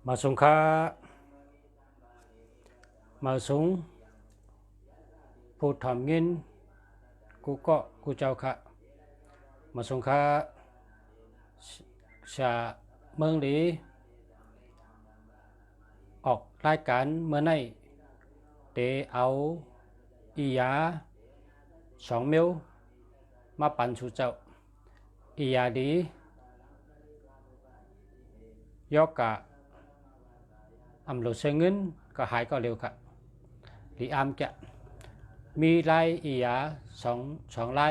มาสงค้ามาสงผู้ทำเงินกูก็กูเจ้าค่ะมาสงค้าชาเมืองหลีออกรายการเมื่อไหร่เตเอาอียา2 มิลมาปั่นสู่เจ้าอียาดียกกะอำโลเซเงินก็หายก็เร็วค่ะหรืออามจะมีไล่อียาสองไล่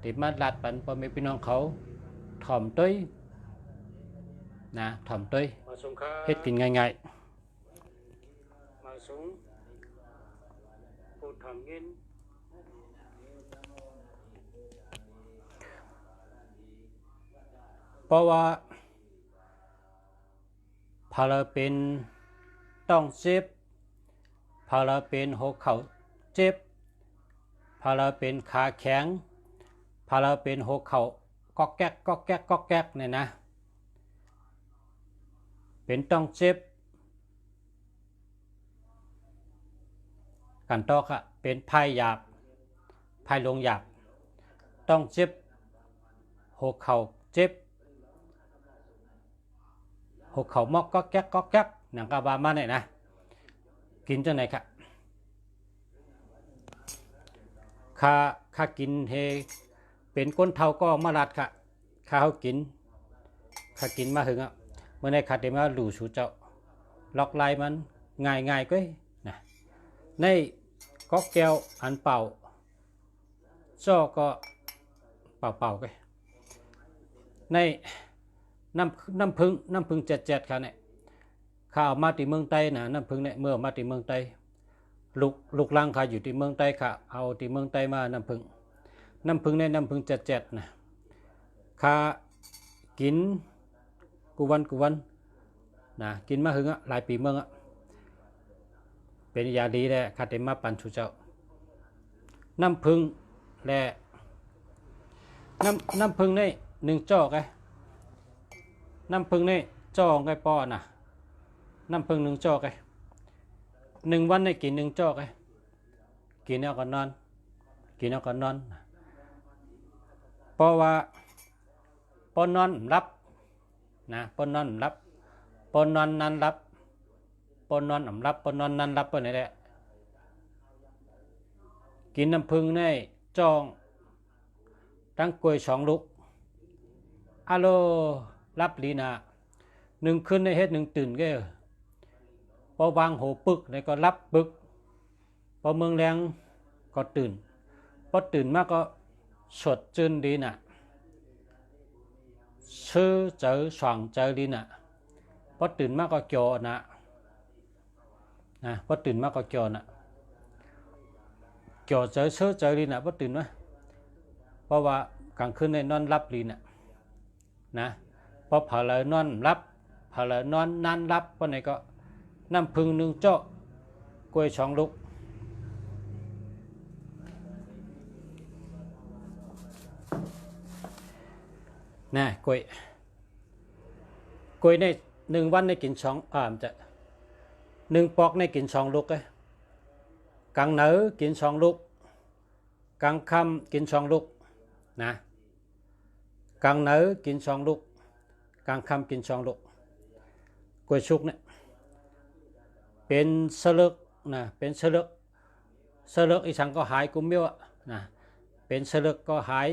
ที่มาลัดปันพ่อแม่พี่น้องเขาถ่อมต้ยนะถ่อมต้ยเฮ็ดกินง่ายๆมาสูงผู้ถ่อมเงินเพราะว่าพาราเป็นต้องเจ็บพาราเป็นหัวเข่าเจ็บพาราเป็นขาแข็งพาราเป็นหัวเข่าก๊อกแก๊กก๊อกแก๊กก๊อกแก๊กเนี่ยนะเป็นต้องเจ็บกันตอกอะเป็นไพ่หยาบไพ่ลงหยาบต้องเจ็บหัวเข่าเจ็บหัวเข่ามอกก๊อกแก๊กก๊อกแก๊กหนังกาบามาเนี่ยนะกินจังไหนครับข้ากินเฮเป็นก้นเท่าก็มาลัดค่ะข้าเขากินข้ากินมาถึงอ่ะเมื่อในข้าเดมาหลู่สู่เจ้าล็อกไลมันง่ายก็นะในก๊อกแก้วอันเป่าจ้อก็เป่าก็ในน้ำพึ่งเจ็ดค่ะเนี่ยข้าเอามาที่เมืองไต้นะน้ำพึ่งเนี่ยเมื่อมาที่เมืองไต้ลูกลังข้าอยู่ที่เมืองไต้ค่ะเอาที่เมืองไต้มาน้ำพึ่งในน้ำพึ่งเจ็ดนะข้ากินกูวันนะกินมาถึงหลายปีเมืองเป็นยาดีแหละข้าเต็มมาปั่นชูเจ้าน้ำพึ่งและน้ำพึ่งใน1 จอกไงน้ำพึ่งในจ่อไงปอนะน้ำพึ่ง1 จอกไง1 วันในกิน1 จอกไงกินแล้วก็นอนเพราะว่าปอนอนรับนะปอนอนรับปอนอนนันรับปอนอนรับปอนอนนันรับปนไหนแหละกินน้ำพึ่งในจ่องตั้งกล้วย2 ลูกอะโลรับลีนา1 ขึ้นในเฮ็ด1 ตื่นก็พอวางโหปึกในก็รับปึกพอเมืองแรงก็ตื่นพอตื่นมากก็สดชื่นดีน่ะชื่อเจอสว่างเจอดีน่ะพอตื่นมากก็จอนะพอตื่นมากก็จอนะจอเจอชื่อเจอดีน่ะพอตื่นมาเพราะว่ากลางคืนในนอนรับดีน่ะนะพอผ่าเลยนอนรับผ่าเลยนอนนั่นรับเพราะไหนก็น้ำพึ่ง1 จอกกล้วย2 ลูกนะกล้วยใน1 วันในกินจะ1 ปอกในกิน2 ลูกเลยกลางเหนือกิน2 ลูกกลางค่ำกิน2 ลูกนะกลางเหนือกิน2 ลูกกลางค่ำกิน2 ลูกกล้วยชุกเนี่ยเป็นสลึกนะเป็นสลึกอีสังก็หายกุมเมียวนะเป็นสลึกก็หาย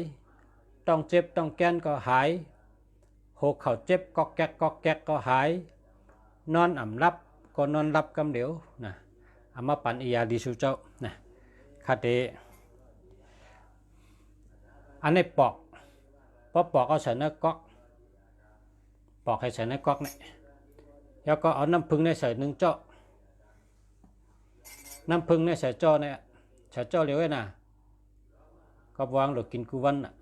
ต้องเจ็บต้องแก้นก็หายหัวเข่าเจ็บก๊อกแก๊กก็หายนอนอ่ำรับก็นอนรับกำเดียวนะเอามาปั่นอียาดีสู่เจ้านะคาเตอันนี้ปอกพอปอกเอาใส่ในก๊อกปอกให้ใส่ในก๊อกเนี่ยแล้วก็เอาน้ำพึ่งในใส่1 จอกน้ำพึ่งในใส่จอเนี่ยใส่จอเหลวไว้นะก็วางหรือกินกูวันน่ะ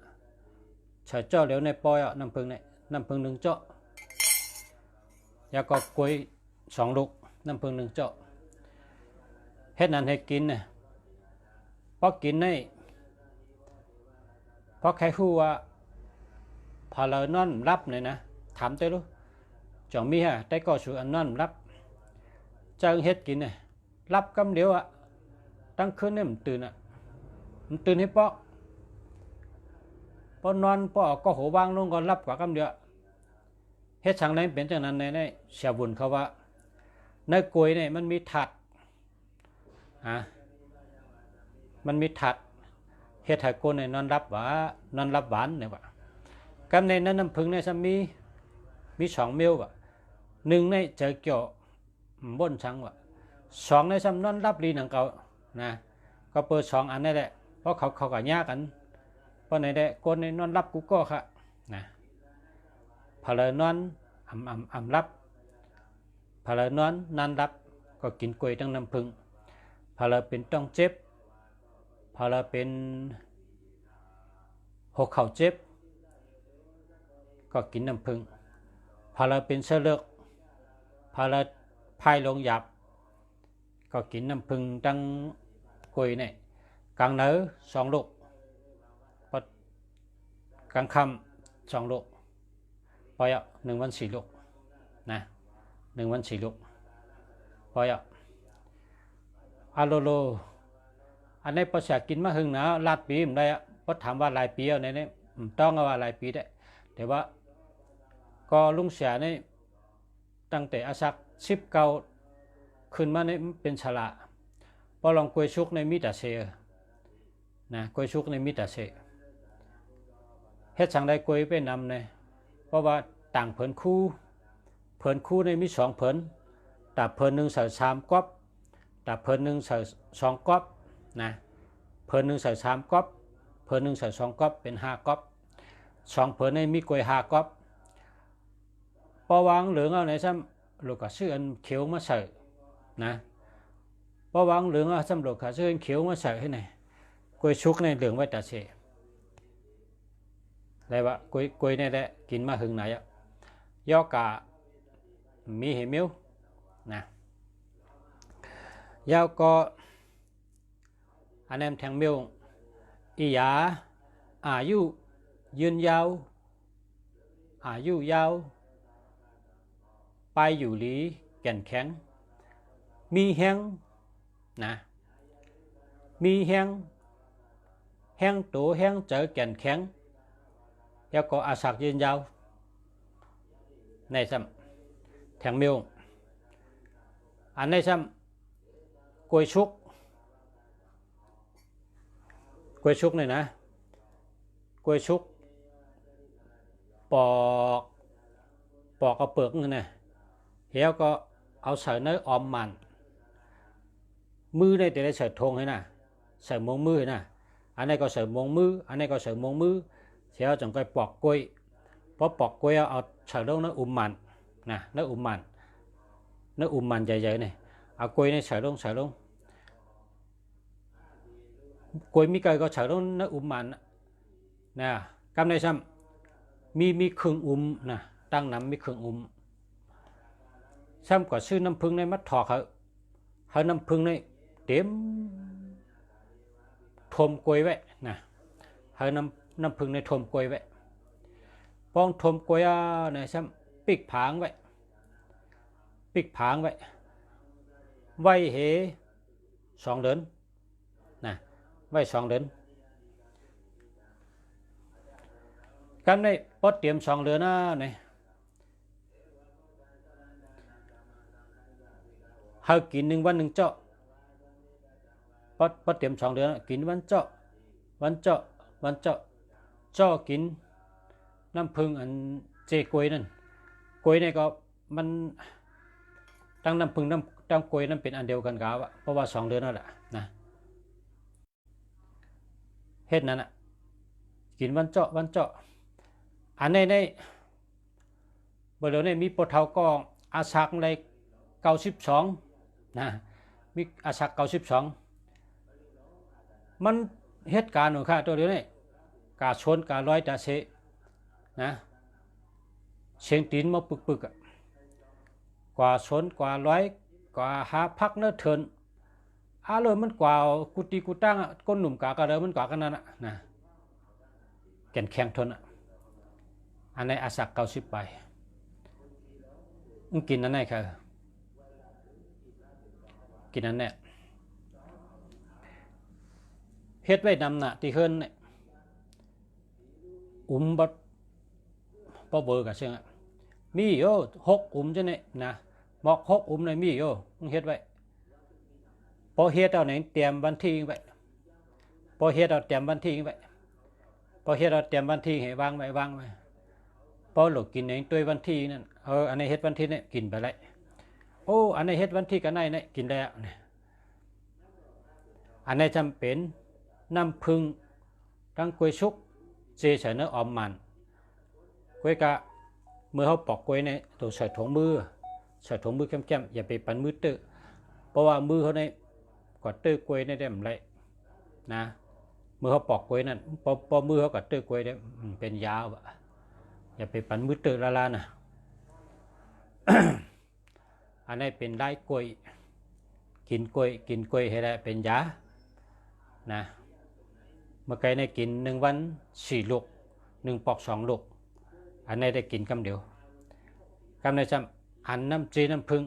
ใส่จอเหลวในปอยน้ำพึ่ง1 จอกแล้วก็กล้วย2 ลูกน้ำพึ่ง1 จอกเฮ็ดนั้นให้กินเนี่ยพอกินในพอใครฮู้ว่าพอเรานอนรับเนี่ยนะถามเต้ลูก จ่องมีฮะแต่ก็สู่อันนั้นรับจังเฮ็ดกินเนี่ยรับกำเดียวตั้งคืนเนี่ยมันตื่นให้ปอนอนปอก็หัววางลงก็รับกว่ากำเดียวเฮ็ดช่างไหนเป็นจังนั้นในเสียบุญเขาว่าในกล้วยเนี่ยมันมีถัดมันมีถัดเฮ็ดให้คนในนอนรับหวานเนี่ยว่ากำในนั้นน้ำผึ้งในซ้ำมี2 เมลว่ะ1ในเจอเกี่ยวบนชังว่ะ2ในซ้ำนอนรับลีหนังเก่านะก็เปิด2อันนี่แหละเพราะเขาก็ยากกันเพราะในได้คนในนอนรับกูก็ค่ะนะพอเลยนอนรับพอเลยนอนนันรับก็กินกล้วยตั้งน้ำผึ้งพอเลยเป็นต้องเจ็บพอเลยเป็นหกเข่าเจ็บก็กินน้ำผึ้งพอเลยเป็นเชื้อเลือดพอเลยพายลงหยับก็กินน้ำผึ้งตั้งกล้วยเนี่ยกลางเนื้อ2 ลูกกลางค่ำ2 ลูกพออ่ะ1 วัน 4 ลูกนะ1 วัน 4 ลูกพออ่ะอาโลโลอันนี้ภาษากินมาหึงนะลาดปีมได้อ่ะเพราะถามว่าหลายปีเอาในนี้ต้องเอาว่าหลายปีได้แต่ว่าก็ลุงเสียนี่ตั้งแต่อาศัก19ขึ้นมานี่เป็นฉลาพอลองกล้วยชุกในมีแต่เซนะกล้วยชุกในมีแต่เซเฮ็ดสั่งได้กล้วยไปนำเนี่ยเพราะว่าต่างเผินคู่ในมี2 เผินแต่เผิน1ใส่3 ก๊อบแต่เผิน1ใส่2 ก๊อบนะเผิน1ใส่3 ก๊อบเผิน1ใส่2 ก๊อบเป็น5 ก๊อบ2 เผินในมีกล้วย5 ก๊อบพอวางเหลืองเอาไหนซ้ำลูกก็ซื้ออันเขียวมาใส่นะพอวางเหลืองเอาซ้ำลูกก็ซื้ออันเขียวมาใส่ให้ไหนกล้วยชุกในเหลืองไว้แต่เสได้ว่ากล้วยนี่แหละกินมาหึงไหนอ่ะย่อกะมีเหมิวนะยาวก็อันนั้นแทงมิวอียาอายุยืนยาวอายุยาวไปอยู่หลีแก่นแข็งมีแห้งนะมีแห้งโตแห้งเจอแก่นแข็งแล้วก็อาศักยืนยาวในซ้ำแทงมิวอันในซ้ำกล้วยชุกเนี่ยนะกล้วยชุกปอกเอาเปลือกนี่นะแล้วก็เอาใส่เนื้อออมมันมือในแต่ได้ใส่ทงให้นะใส่มงมือนะอันนี้ก็ใส่มงมืออันนี้ก็ใส่มงมือเสียจังก็ปอกกล้วยพอปอกกล้วยเอาใส่ลงเนื้อมันนะเนื้อมันใหญ่ๆนี่เอากล้วยนี่ใส่ลงกล้วยมีไก่ก็ใส่ลงเนื้อมันนะกำในซ้ำมีเครื่องนะตั้งน้ำมีเครื่องซ้ำก็ซื้อน้ำผึ้งในมัดถอกเขาน้ำผึ้งในเต็มทมกล้วยไว้นะเขาน้ำผึ้งในทมกล้วยไว้ป้องทมกล้วยในซ้ำปิกผางไว้ไว้เห2 เดือนนะไว้2 เดือนกันในปดเตรียม2 เดือนนะเนี่ยเขากิน1 วัน 1 เจาะปดเตรียม2 เดือนกินวันเจาะกินน้ำผึ้งอันเจกล้วยนั่นกล้วยนี่ก็มันตั้งน้ำผึ้งตั้งกล้วยนั่นเป็นอันเดียวกันกับเพราะว่า2 เดือนนั่นแหละนะเฮ็ดนั้นกินวันเจาะอันในบริเวณนี้มีปวดเท้าก็อาศักใน92นะมีอาศัก92มันเหตุการณ์ของข้าตัวเดียวนี่กาชนกาลอยตาเสนะเสียงตีนมาปึกกว่าชนกว่าร้อยกว่าหาพักเนื้อเถินเลยมันกว่ากุฏิกุตั้งก้นหนุ่มกากระเดิมมันกว่ากันนั่นนะแก่นแข็งทนอันในอาศัก90 ไป กินนั่นไหนค่ะกินนั่นเนี่ยเฮ็ดไว้นำน่ะที่เฮิรนเนี่ยบัดบ่เบอร์กะเชิงมีโย6จะเนี่ยนะบอก6เลยมีโยมึงเฮ็ดไว้พอเฮ็ดเอาไหนเตรียมวันที่ไว้พอเฮ็ดเอาเตรียมวันที่ไว้พอเฮ็ดเอาเตรียมวันที่ให้วางไว้พอหลกกินเองตัววันที่นั่นอันนี้เฮ็ดวันที่เนี่ยกินไปแล้วโอ้อันนี้เฮ็ดวันที่กันไหนเนี่ยกินแล้วเนี่ยอันนี้จำเป็นน้ำผึ้งทั้งกล้วยชุกเจใส่เนื้ออมมันกล้วยกะเมื่อเขาปอกกล้วยเนี่ยตัวใส่ถุงมือเข้มๆอย่าไปปั่นมือตื้อเพราะว่ามือเขาเนี่ยกอดตื้อกล้วยเนี่ยได้มันไรนะเมื่อเขาปอกกล้วยนั่นพอมือเขากอดตื้อกล้วยเนี่ยเป็นยาวอะอย่าไปปั่นมือตื้อละนะ อันนี้เป็นได้กล้วยกินกล้วยให้ได้เป็นยานะเมื่อไก่ได้กิน1 วัน4 ลูก1 ปอก2 ลูกอันนี้ได้กินกำเดียวกำในจำอันน้ำจีน้ำผึ้ง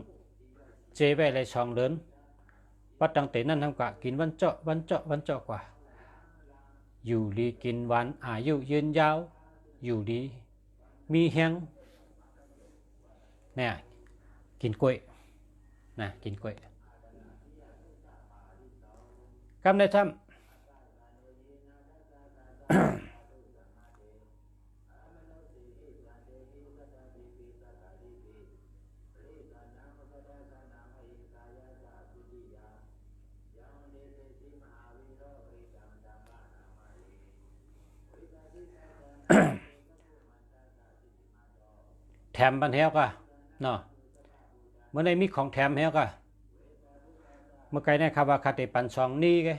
เจไว้เลย2 เดือนวัดตั้งแต่นั้นทำกะกินวันเจาะกว่าอยู่ดีกินหวานอายุยืนยาวอยู่ดีมีแห้งเนี่ยกินกล้วยนะกินกล้วยกำในจำแถมบันเทวก็เนาะเมื่อในมีของแถมเฮก็เมื่อไกลเนี่ยครับว่าคาเตปัน2นี้ไง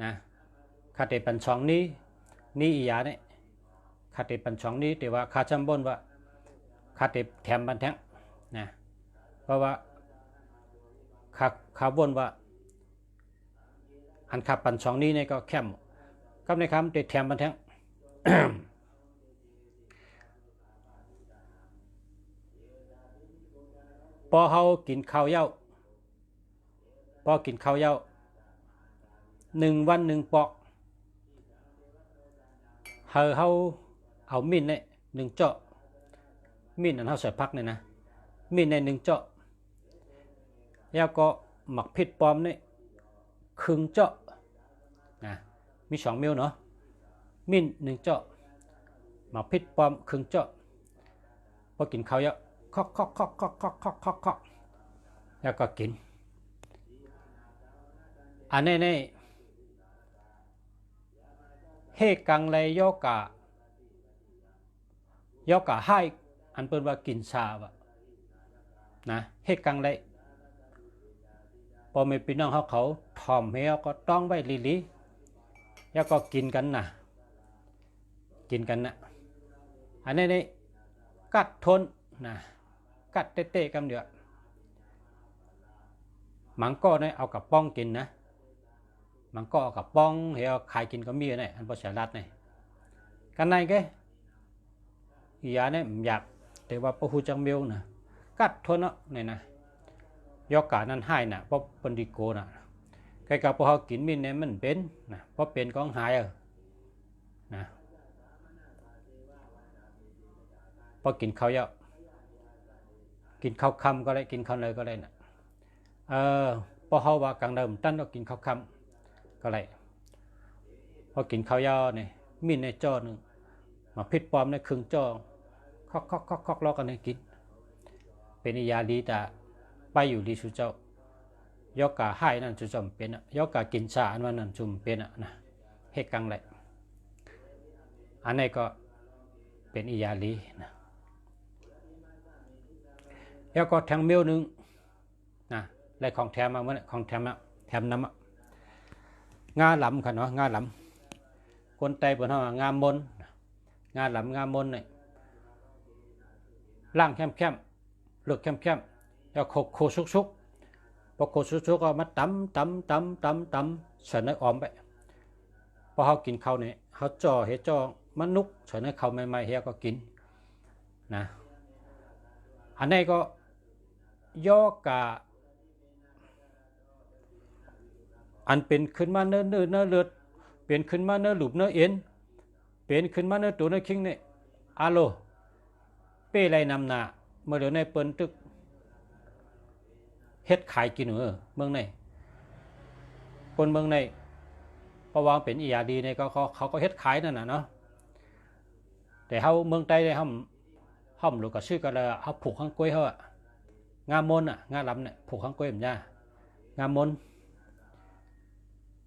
นะคาเตปัน2นี้อียาเนี่ยคาเตปัน2นี้แต่ว่าคาจำบนว่าคาเตแถมบันแทงนะเพราะว่าคาบนว่าอันคาปัน2นี้เนี่ยก็แคมกับในคำเตแถมบันแทง พอเขากินข้าวเย้า1 วัน 1 ปอกเขาเอามิ้นเนี่ย1 เจาะมิ้นอันเขาใส่พักเนี่ยนะมิ้นใน1 เจาะแล้วก็หมักพริกปลอมเนี่ยครึ่ง เจาะนะมี2 นิ้วเนาะมิ้น1 เจาะหมักพริกปลอมครึ่ง เจาะพอกินข้าวเย้าคอกแล้วก็กินอันนี้เฮกังเลยโยกะให้อันเป็นว่ากินชาวะนะเฮกังเลยพอไม่พี่น้องเขาทอมเฮก็ต้องไว้ลีแล้วก็กินกันนะอันนี้กัดทนนะกัดเตะๆกันเดียวมังก็เนี่ยเอากับป้องกินนะมังก็เอากับป้องเฮาขายกินก็มีเนี่ยอันภาษาลัดเนี่ยกันไหนแกยาเนี่ยอยากแต่ว่าพระหูจังเมียวนะกัดทนเนาะเนี่ยนะยกกานั้นให้นะเพราะปนดิโกนะใครกับพวกเขากินมินเนี่ยมันเป็นนะเพราะเป็นก็หายนะพอกินข้าวเยอะกินข้าวคำก็ได้กินข้าวเลยก็ได้นะพอเขาว่ากลางเดิมตั้นก็กินข้าวคำก็ได้พอกินข้าวยาเนี่ยมินในจอหนึ่งมาพิษปลอมในครึ่งจอคอกล้อกันให้กินเป็นยาดีแต่ไปอยู่ดีสุเจ้ายกกาให้นั่นจุ่มเป็นยกกากินชาอันวันนั้นจุ่มเป็นนะเฮกังเลยอันนี้ก็เป็นยาดีนะแล้วก็แทงเมียวหนึ่งนะได้ของแถมมาเมื่อของแถมน้ำงาหลำค่ะเนาะงาหลำคนไต้บนห้องงามมนงาหลำงามมนเนี่ยล่างเข้มเลือกเข้มแล้วโคชุกพอโคชุกก็มาตำใส่ในออมไปพอเขากินข้าวเนี่ยเขาจ่อเฮจ่อมันนุกใส่ในข้าวใหม่ๆเฮก็กินนะ อันนี้ก็ย่อกะอันเป็นขึ้นมาเนื้อเลือดเป็นขึ้นมาเนื้อหลุบเนื้อเอ็นเป็นขึ้นมาเนื้อตัวเนื้อคิงเนี่ยอาโลเป้ไรนำหนาเมื่อเดี๋ยวในเปิ้นตึกเฮ็ดขายกินเมืองในคนเมืองในเพราะว่าเป็นอียาดีเนี่ยเขาก็เฮ็ดขายนั่นน่ะเนาะแต่เฮาเมืองใต้เนี่ยห้อมหรือก็ชื่อก็เลยเฮาผูกข้างกล้วยเฮางามนอ่ะงาลำเนี่ยผูกข้างกล้วยแบบนี้งามน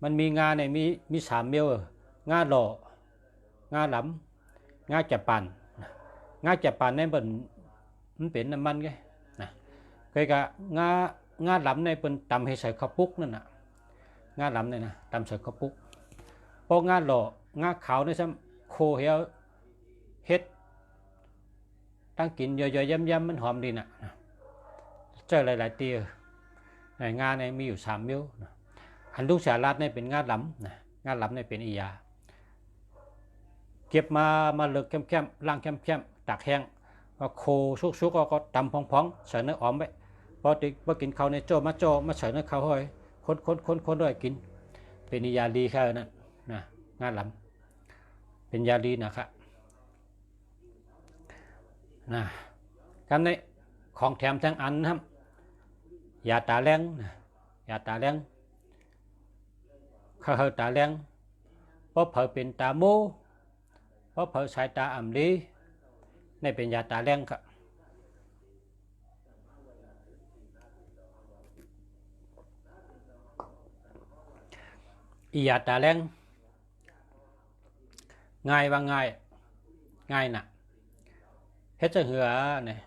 มันมีงาเนี่ยมี3 เมียวงาหล่องาหลำงาจับปันงาจับปันเนี่ยมันเป็นน้ำมันไงนะเคยกะงาหลำเนี่ยเป็นตำให้ใส่ข้าวปุกนั่นน่ะงาหลำเนี่ยนะตำใส่ข้าวปุกพองาหล่องาขาวเนี่ยซ้ำโคเหี่ยวเฮ็ดตั้งกินย่อยๆย่ำๆมันหอมดีน่ะเจอหลายๆตีในงาเนี่ยมีอยู่3 เมียวอันลูกสาลัดเนี่ยเป็นงาหลำนะงาหลำเนี่ยเป็นอียาเก็บมาเลือกเข้มๆล้างเข้มๆตากแห้งว่าโคชุกๆก็ตำพองๆใส่เนื้อหอมไว้พอกินข้าวในโจมาใส่เนื้อข้าวห้อยคนด้วยกินเป็นยาดีแค่นั้นนะงาหลำเป็นยาดีนะครับนะกันในของแถมทั้งอันนะครับยาตาแรงนะยาตาแรงเขาตาแรงเพราะเผลอเป็นตาโมเพราะเผลอสายตาอ่ำดีนี่เป็นยาตาแรงครับอียาตาแรงง่ายว่าง่ายน่ะเฮ็ดจะเหือเนี่ย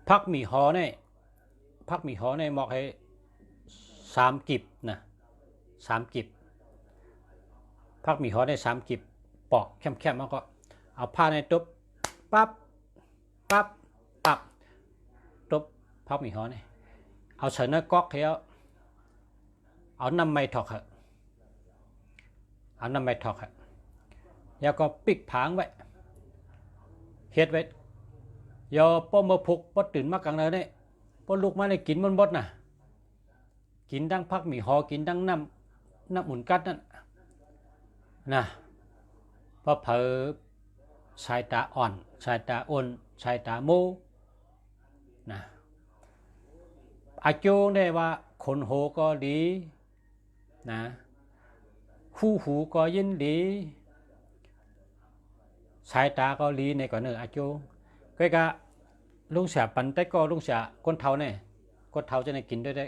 พักมีหอเนี่ยเหมาะให้3 กิบนะ3 กิบพักมีหอได้3 กิบปอกแคมๆแล้วก็เอาผ้าในตุ๊บปั๊บตุ๊บพักมีหอเนี่ยเอาใส่เนื้อก๊อกเที่ยวเอาน้ำไม่ถอกแล้วก็ปิกผางไว้เฮ็ดไว้ยอป้อมาพุกป้อตื่นมากลางเลยเนี่ยป้อลูกมาได้กินมันบดน่ะกินดังพักมีหอกินดังน้ำหมุนกัดนั่นนะพอเผลอสายตาอ่อนสายตาอ่อนสายตาโมนะอาจูได้ว่าคนโหก็ดีนะหูก็ยินดีสายตาก็ดีในก่อนเนออาจูก็กะลุงเสียปันแต่ก็ลุงเสียคนเท่าเนี่ยคนเท่าจะได้กินด้วยได้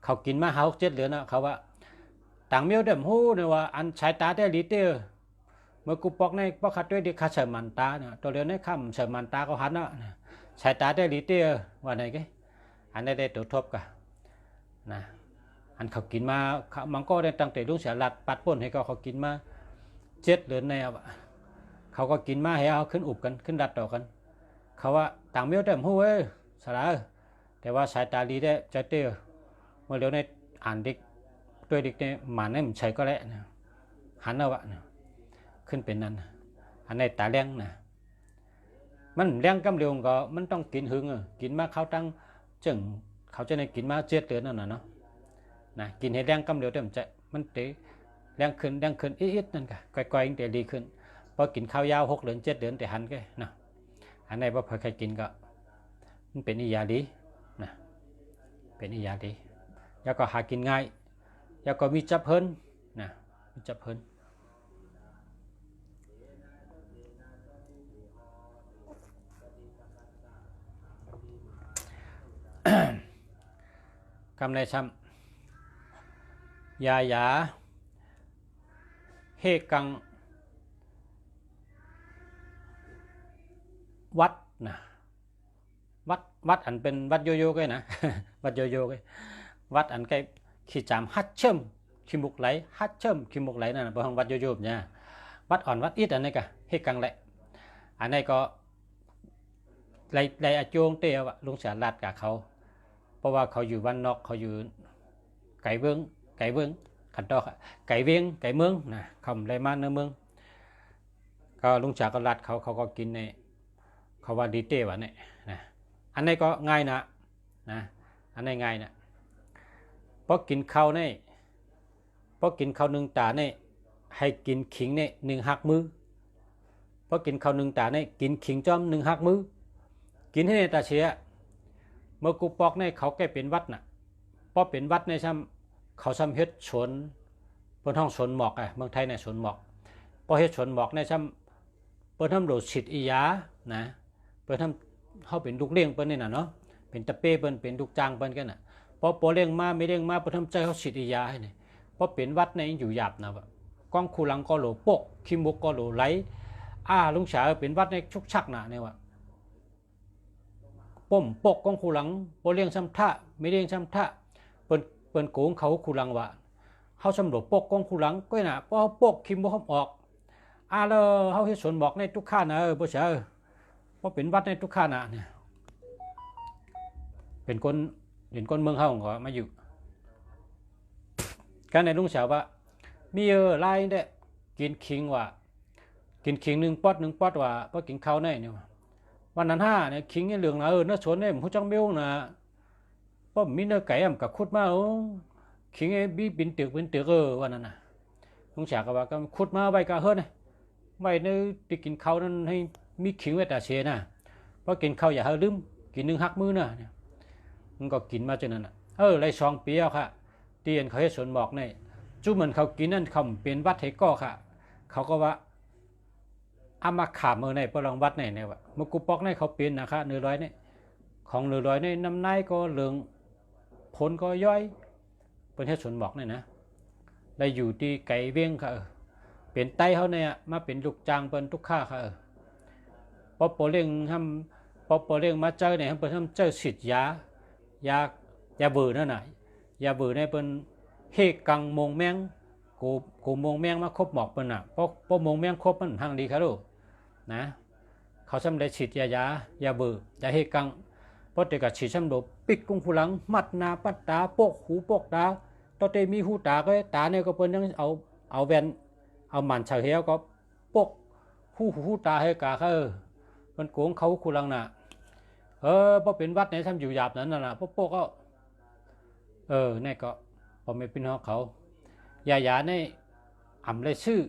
เขากินมา6-7 เดือนนะเขาว่าต่างเมียวเดิมหูเนี่ยว่าอันสายตาได้ลีเตอร์เมื่อกูปอกในปอกขัดด้วยดิคาเสมันตาเนี่ยตัวเดียวในคำเสมันตาเขาหันเนาะสายตาได้ลีเตอร์ว่าไหนกันอันได้ตัวทบกันนะอันเขากินมามันก็ได้ตั้งแต่ลุงเสียหลัดปัดป่นให้เขากินมา7 เดือนในเขาก็กินมาให้เขาขึ้นอุบกันขึ้นดัดต่อกันเขาว่าต่างเมียวเดิมหูเว้ยสาระแต่ว่าสายตาลีได้ใจเตอร์เมื่อเดี๋ยวในอ่านดิกตัวดิกเนี่ยหมันเนี่ยมันใช้ก็แล้วนะหันเอาวะขึ้นเป็นนั้นอันในตาแรงนะมันแรงกำเร็วก็มันต้องกินหึงกินมาเขาตั้งจึงเขาจะในกินมา7 เดือนนั่นน่ะเนาะนะกินให้แรงกำเร็วเต็มใจมันเตะแรงขึ้นอิดนั่นกะก่อยๆแต่ดีขึ้นพอกินข้าวยาว6 เดือน 7 เดือนแต่หันก็นะอันในว่าพอใครกินก็มันเป็นอียาดีนะเป็นอียาดีแล้วก็หากินง่ายแล้วก็มีจับเพลินนะมีจับเพลินคำในซ้ำยาเฮกังวัดนะวัดอันเป็นวัดโยโย่กันนะ วัดโยโย่กันวัดอันใกล้ขี้จามฮัดเชื่อมขี้มุกไหลฮัดเชื่อมขี้มุกไหลนั่นนะเป็นวัดโยโย่เนี่ยวัดอ่อนวัดอิดอันนี้ก็เฮกังแหละอันนี้ก็ไล่อาจงเตี้ยว่ะลุงเสียลาดกับเขาเพราะว่าเขาอยู่บ้านนอกเขาอยู่ไก่เบื้องขันตอกไก่เวียงไก่เมืองนะคำไรมาเนื้อเมืองก็ลุงเสียก็ลาดเขาก็กินในเขาว่าดีเต้ว่ะเนี่ย อันนี้ก็ง่ายนะอันนี้ง่ายนะพอกินข้าวนี่พอกินข้าวหนึ่งตานี่ให้กินขิงนี่1 หักมือพอกินข้าวหนึ่งตานี่กินขิงจอม1 หักมือกินให้ในตาเชียเมื่อกูปอกนี่เขาแก้เป็นวัดน่ะพอเป็นวัดในซ้ำเขาซ้ำเฮ็ดสวนเปิ้นห้องสวนหมอกเมืองไทยในสวนหมอกพอเฮ็ดสวนหมอกในซ้ำเปิ้นทำโดดฉิดอียานะเปิ้นทำเขาเป็นลูกเลี้ยงเปิ้นนี่น่ะเนาะเป็นตะเป้เปิ้นเป็นลูกจ้างเปิ้นกันน่ะพอเลี้ยงมาไม่เลี้ยงมาเปิ้นทำใจเขาฉิดอียาให้นี่พอเป็นวัดในอยู่หยาบนะว่ากองคูหลังก็โหลปกขี้มุกก็โหลไหลลุงฉาเป็นวัดในชุกชักน่ะเนี่ยว่าป้มปกกองคูหลังบ่เลี้ยงซ้ำท่าไม่เลี้ยงซ้ำท่าเปิ้นโกงเขาคูหลังว่าเฮาสำรวจปกกองคูหลังก็น่ะพอปกขี้มุกออกแล้วเฮาเฮ็ดสวนบอกในทุกข้านะบ่เฉอบ่เป็นวัดในทุกข้านะเนี่ยเป็นคนเมืองเฮาก็มาอยู่กันในลุงฉาว่ามีลายเด้กินขิงว่ากินขิง1 ปอดว่าพอกินข้าวได้เนี่ยวันนั้น5เนี่ยขิงเหลืองนะเนื้อสนเนี่ยผู้จังเมียวนะเพราะมีเนื้อไก่กับขุดมาขิงบีบินตึกวันนั้นน่ะลุงฉาก็ว่าก็ขุดมาไว้ก็เฮ็ดไว้ในที่กินข้าวนั้นให้มีขิงไว้ตาเชนะเพราะกินข้าวอย่าให้ลืมกิน1 หักมือนะมันก็กินมาจนนั้นไร2 ปีค่ะเตียนเขาให้สวนบอกเนี่ยจุ่มเหมือนเขากินนั่นคำเป็นวัดให้ก็ค่ะเขาก็ว่าอามาขามือในปรองวัดเนี่ยว่าเมื่อกูปอกในเขาเปลี่ยนนะคะ100เนี่ยของ100เนี่ยน้ำในก็เหลืองผลก็ย่อยเป็นให้สวนบอกเนี่ยนะได้อยู่ที่ไก่เวียงค่ะเป็นไตเขาเนี่ยมาเป็นลูกจางเป็นทุกข้าค่ะพอโปเลี้ยงทำพอโปเลี้ยงมาเจอเนี่ยเปิดทำเจอฉีดยาเบื่อนั่นน่ะยาเบื่อเนี่ยเป็นเฮกังมงแมงกูมงแมงมาครบหมอกเป็นน่ะเพราะมงแมงครบมันทางดีครับลูกนะเขาซ้ำได้ฉีดยาเบื่อยาเฮกังเพราะแต่กับฉีดซ้ำโดปิดกุ้งผู้หลังมัดนาปัดตาโปกหูโปกตาตอนเตมีหูตาก็ตาเนี่ยก็เป็นยังเอาแวนเอาหมันเฉาเหี้ยวก็ปกหูตาให้กามันโกงเขาคูหลังน่ะพอเป็นวัดเนี่ยทำอยู่หยาบนั้นน่ะพวกก็นี่ก็พอไม่เป็นห้องเขายาเนี่ยอ่ำเลยชื่อ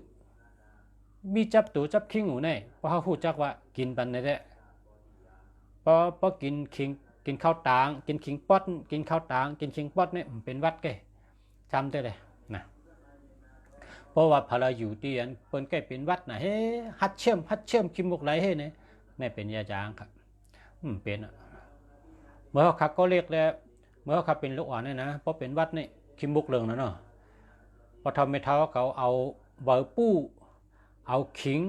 มีจับตัวจับขิงหูเนี่ยเพราะเขาพูดจักว่ากินปันนี่แหละพอกินขิงกินข้าวตางกินขิงป๊อดกินข้าวตางกินขิงป๊อดเนี่ยเป็นวัดแกจำได้เลยนะเพราะว่าพอเราอยู่ที่อันเปิ้นใกล้เป็นวัดนะฮัดเชื่อมกิมมุกไหลเนี่ยนี่เป็นยาจางครับเป็นเมื่อเขาขับก็เรียกแล้วเมื่อเขาขับเป็นลูกอ่อนเนี่ยนะเพราะเป็นวัดนี่กิมมุกเรืองนะเนาะพอทำไม่เท่าเขาเอาเบอร์ปู้เอาขิง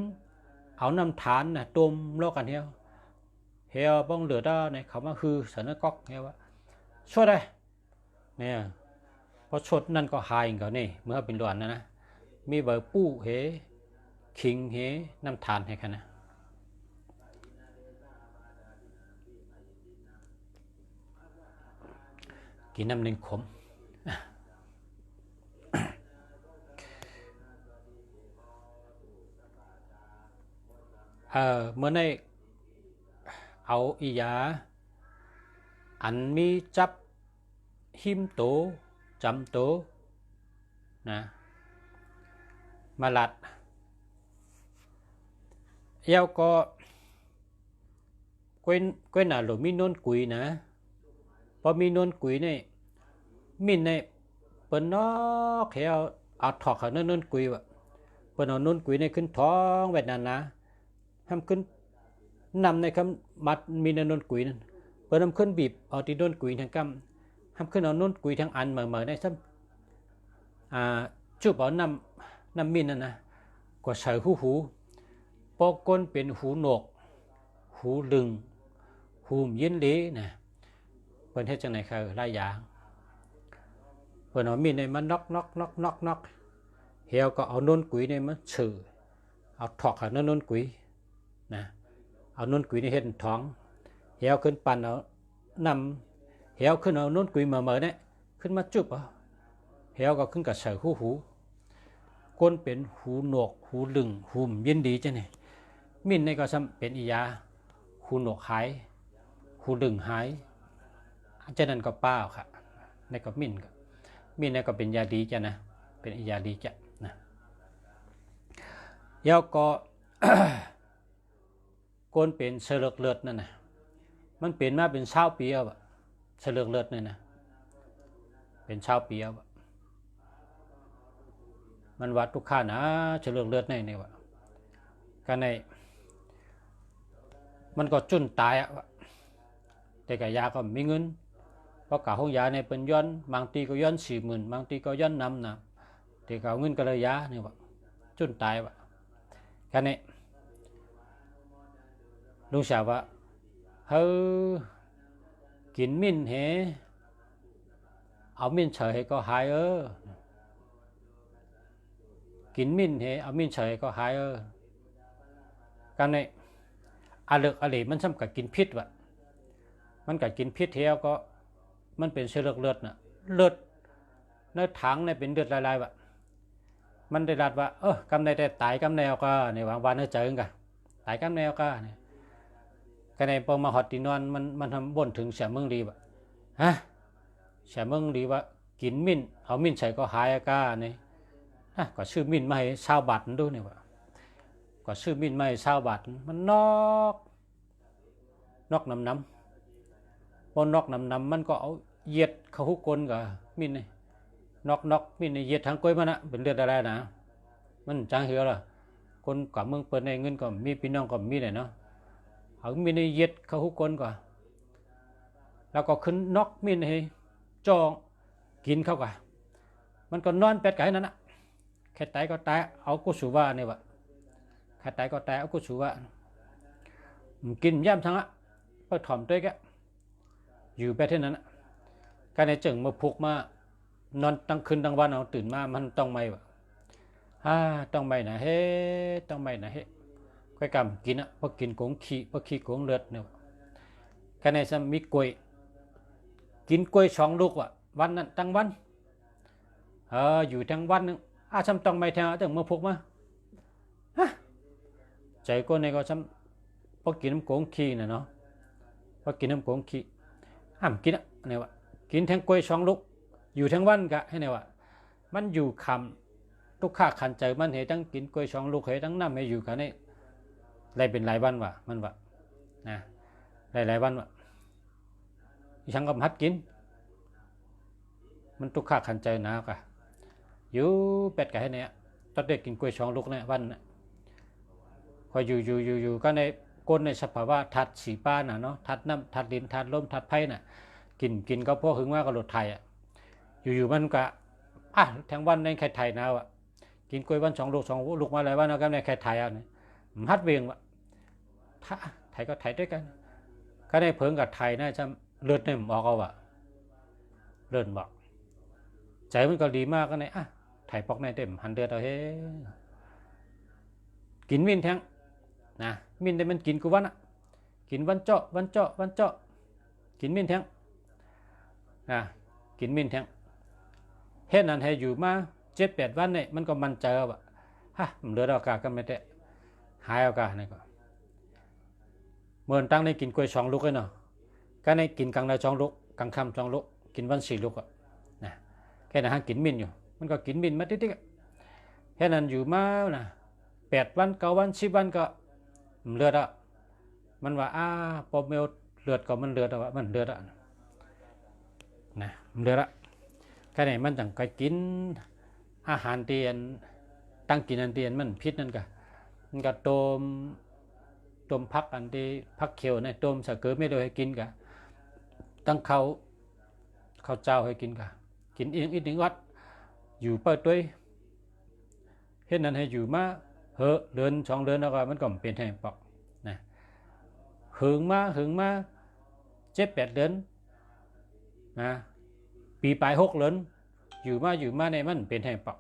เอาน้ำฐานนะต้มโลกันเฮียบ้องเหลือได้ในเขามาคือสันนก๊อกเฮียว่าช่วยได้เนี่ยพอชดนั่นก็หายกันนี่เมื่อเป็นหลวนนะมีเบอร์ปู้ขิงน้ำฐานให้กันนะกินน้ำหนึ่งขมเมื่อในเอาอียาอันมีจับหิมโตจำโตนะมาลัดเย้าก็ก้อยหนาหรือมีนนกุยนะพอมีนนกุยเนี่ยมินเนี่ยเปิ้นนอกเอาถอกเขานนกุยวะเปิ้นเอานนกุยเนี่ยขึ้นท้องแบบนั้นนะทำขึ้นนำในคำมัดมีนนกุยนั่นเปิ้นทำขึ้นบีบเอาที่นนกุยทางกำทำขึ้นเอานนกุยทางอันเหมือนได้ซ้ำจุบเอาน้ำมินนั่นนะก็ใส่หูปอกก้นเป็นหูหนกหูลึงหูมยินดีนะเปิ้นเฮ็ดจังไหนคือหลายอย่างเปิ้นเอามีดในมันนอกเหี่ยวก็เอานนกุยในมันสื่อเอาถอกเอานนกุยนะเอานนกุยในเฮ็ดท้องเหี่ยวขึ้นปั่นเอานำเหี่ยวขึ้นเอานนกุยมาเนี่ยขึ้นมาจุบเอาเหี่ยวก็ขึ้นกับใส่หูก้นเป็นหูหนวกหูลึงหูมยินดีจังนี่มินในก็ซ้ำเป็นอียาหูหนวกหายห หูดึงหายจะนั่นก็เป้าค่ะในก็มินในก็เป็นยาดีจ้ะนะเป็นยาดีจ้ะนะแล้วก็ โกนเป็นเสลือกเลือดนั่นนะมันเป็นมาเป็น20 ปีแล้วเสลือกเลือดนี่นะเป็น20 ปีแล้วมันวัดทุกข้านะเสลือกเลือดนี่วะกันในมันก็จุนตายแต่กะยาก็มีเงินเพราะกะห้องยาในเป็นย้อนบางทีก็ย้อน40,000บางทีก็ย้อนนำนะแต่กะเงินก็เลยยานี่วะจุนตายวะกันในลุงสาวว่าเฮ้กินมิ้นเหเอามิ้นเฉยก็หายกินมิ้นเหเอามิ้นเฉยก็หายกันในอาเลือกอะไรมันซ้ำกับกินพิษวะมันกับกินพิษเที่ยวก็มันเป็นเชื้อเลือดน่ะเลือดในถังในเป็นเลือดลายๆวะมันได้รัดว่ากำในได้ตายกำแนวก็ในวางวันเจอกันตายกำแนวก็เนี่ยกันในพอมาหอดตีนอนมันทำบ่นถึงเสียเมืองดีวะฮะเสียเมืองดีว่ากินมิ้นเอามิ้นใส่ก็หายก้าเนี่ยก็ชื่อมิ้นมาให้20 บาทดูเนี่ยวะก็ชื่อมิ้นมาให้20 บาทมันนอกน้ำพอนอกน้ำมันก็เอาเหยียดเข้าหุกกลกับมิ้นนี่นอกมิ้นนี่เหยียดทางก้อยมันนะเป็นเลือดอะไรนะมันจางเหือล่ะคนกับเมืองเปิดในเงินก็มีพี่น้องก็มีเลยเนาะเอามิ้นนี่เหยียดเข้าหุกกลก่อนแล้วก็ขึ้นนอกมิ้นให้จองกินเข้ากันมันก็นอนเป็ดกันนั่นนะแค่ตายก็ตายเอากุศลว่าเนี่ยวะแค่ตายก็ตายเอากุศลว่ากินย่ำทั้งอ่ะพอถ่อมด้วยแกอยู่ไปที่นั้นการในจึงมาพุกมานอนตั้งคืนตั้งวันเอาตื่นมามันต้องไม่วะต้องไม่นะเฮ้ต้องไม่นะเฮ้ค่อยกำกินอ่ะพอกินกงขี้กงเลือดเนี่ยการในซ้ำมีกล้วยกินกล้วย2 ลูกว่ะวันนั้นตั้งวันอยู่ทั้งวันนึงซ้ำต้องไม่แทงจึงมาพุกมาใจก็ในก็ซ้ำพอกินน้ำกงขี้น่ะเนาะพอกินน้ำกงขี้กินอ่ะเนี่ยวะกินทั้งกล้วย2 ลูกอยู่ทั้งวันกะให้เนี่ยวะมันอยู่คำทุกข้าขันใจมันเหตั้งกินกล้วย2 ลูกเหตั้งน้ำให้อยู่กันนี่ไรเป็นหลายวันวะมันวะนะหลายวันวะฉันก็หัดกินมันทุกข้าขันใจหนาวกะอยู่เป็ดกะให้เนี่ยตอนเด็กกินกล้วย2 ลูกเนี่ยวันน่ะพออยู่ก็ในก้นในสภาวะทัดสีป้าน่ะเนาะทัดน้ำทัดดินทัดลมทัดไผ่น่ะกินก็พวกหึงว่าก็หลุดไทยอยู่มันก็ทั้งวันในแค่ไทยนะวะกินกล้วยวัน2 ลูก2 ลูกมาหลายวันแล้วก็ในแค่ไทยเนี่ยฮัดเวียงวะไทยก็ไทยด้วยกันก็ในเพิงกับไทยน่าจะเลือดเนี่ยบอกเอาวะเลือดบอกใจมันก็ดีมากก็ในไทยปอกในเต็มหันเดือดเอาเฮ้กินมิ้นแทงนะมิ้นได้มันกินกูวันกินวันเจาะกินมิ้นแทงกินมิ้นแทงเฮ็ดนั้นให้อยู่มา7-8 วันเนี่ยมันก็มันเจอวะมันเลือดอากาศก็ไม่ได้หายอากาศนี่ก็เมื่อตั้งในกินกล้วย2 ลูกเลยเนาะก็ในกินกลางใน2 ลูกกลางค่ำ2 ลูกกินวัน4 ลูกนะแค่นั้นกินมิ้นอยู่มันก็กินมิ้นมาติ๊กแค่นั้นอยู่มา8 วัน9 วัน10 วันก็เลือดมันว่าพอเมลเลือดก็มันเลือดว่ามันเลือดนะเลือดแค่ไหนมันจังก็กินอาหารเตียนตั้งกินอันเตียนมันพิษนั่นก็มันก็ต้มพักอันที่พักเขียวเนี่ยต้มสะเกือไม่ได้ให้กินกะตั้งข้าวเจ้าให้กินกะกินเองอีก1 วัดอยู่เปิดด้วยเฮ็ดนั้นให้อยู่มาเดือน2 เดือนแล้วก็มันก็เป็นให้ปอกนะหึงมา7-8 เดือนนะปีปลาย6 เดือนอยู่มาในมันเป็นให้ปอก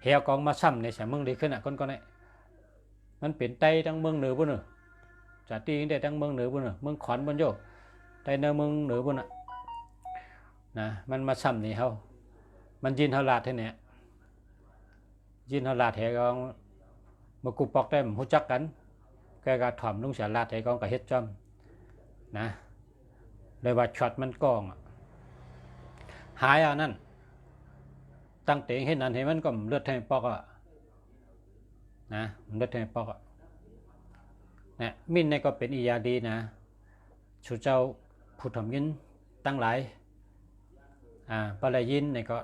เหี่ยวกองมาซ้ำในสมึงดีขึ้นคนเนี่ยมันเป็นไตทั้งเมืองเหนือบุญจะตีได้ทั้งเมืองเหนือบุญเมืองขอนบนโยไตในเมืองเหนือบุญนะมันมาซ้ำนี่เขามันยินเขาลาดให้เนี่ยยินเขาลาดให้กองมากูปอกได้หูจักกันแกก็ถ่อมลุงเสียลาดให้กองกับเฮ็ดจอมนะ เลยว่าช็อตมันกองหายอันนั้นตั้งเตงเห็นนั้นเห็นมันก็เลือดแทงปอกนะเลือดแทงปอกเนี่ยมินเนี่ยก็เป็นอียาดีนะชูเจ้าผู้ทำยินตั้งหลายปลายินเนี่ยก็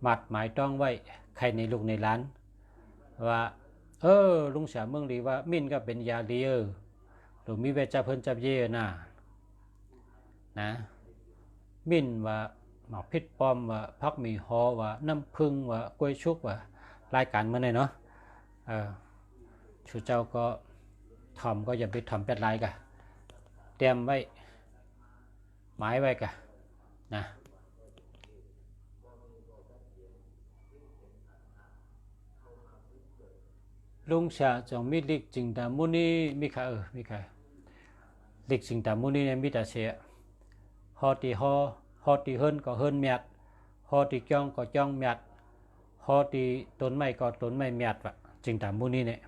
มัดหมายต้องไว้ใครในลูกในร้านว่าลุงเสียเมืองดีว่ามินก็เป็นยาดีหรือมีเวชเพิ่นจับเย่นะมินว่าหมอกพิษปอมว่าพักมีหอว่าน้ำพึ่งว่ากล้วยชุกว่ารายการมาเนี่ยเนาะชูเจ้าก็ทอมก็อย่าไปทอมเป็ดลายกะเตรียมไว้หมายไว้กะนะลุงเสียจงมีลิกจิงตามุนีมีใครมีใครลิกจิงตามุนีเนี่ยมีแต่เสียฮอตีฮอตีเฮิรนก็เฮิรนเมียดฮอตีจ้องก็จ้องเมียดฮอตีต้นไม้ก็ต้นไม้เมียดวะจิงตามุนีเนี่ย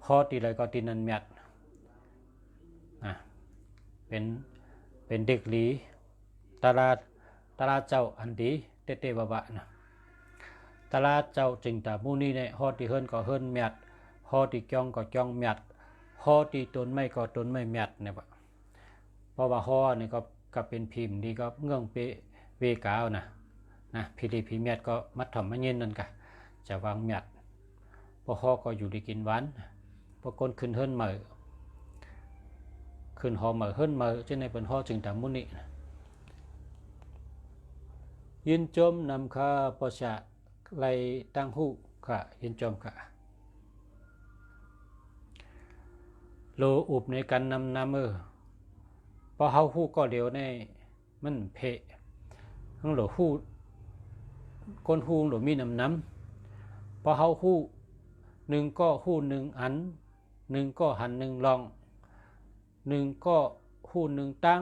ฮอตีอะไรก็ตีนันเมียดเป็นเด็กหลีตลาดเจ้าอันดีเตบะบะนะตลาดเจ้าจิงตามุนีเนี่ยฮอตีเฮิรนก็เฮิรนเมียดฮอตีจ้องก็จ้องเมียดฮอตีต้นไม้ก็ต้นไม้เมียดเนี่ยเพราะว่าฮอนี่ก็เป็นพิมพ์นี่ก็เงื่องเปเวกาวนะพีดีพีเมียดก็มัดถ่อมมาเย็นนั่นกะจะวางเมียดพอฮอก็อยู่ดีกินหวานพอคนขึ้นเฮิรนเหมอขึ้นหอเหมอเฮิรนเหมอเช่นในเป็นฮอจิงตามุนียินจมนำข้าปชะไลตั้งหูค่ะยินจมค่ะโลอุบในการนำพอเฮาหูก็เดียวในมันเพะทั้งโลหูก้นหูโลมีน้ำพอเฮาหูหนึ่งก็หูหนึ่งอันหนึ่งก็หันหนึ่งลองหนึ่งก็หูหนึ่งตั้ง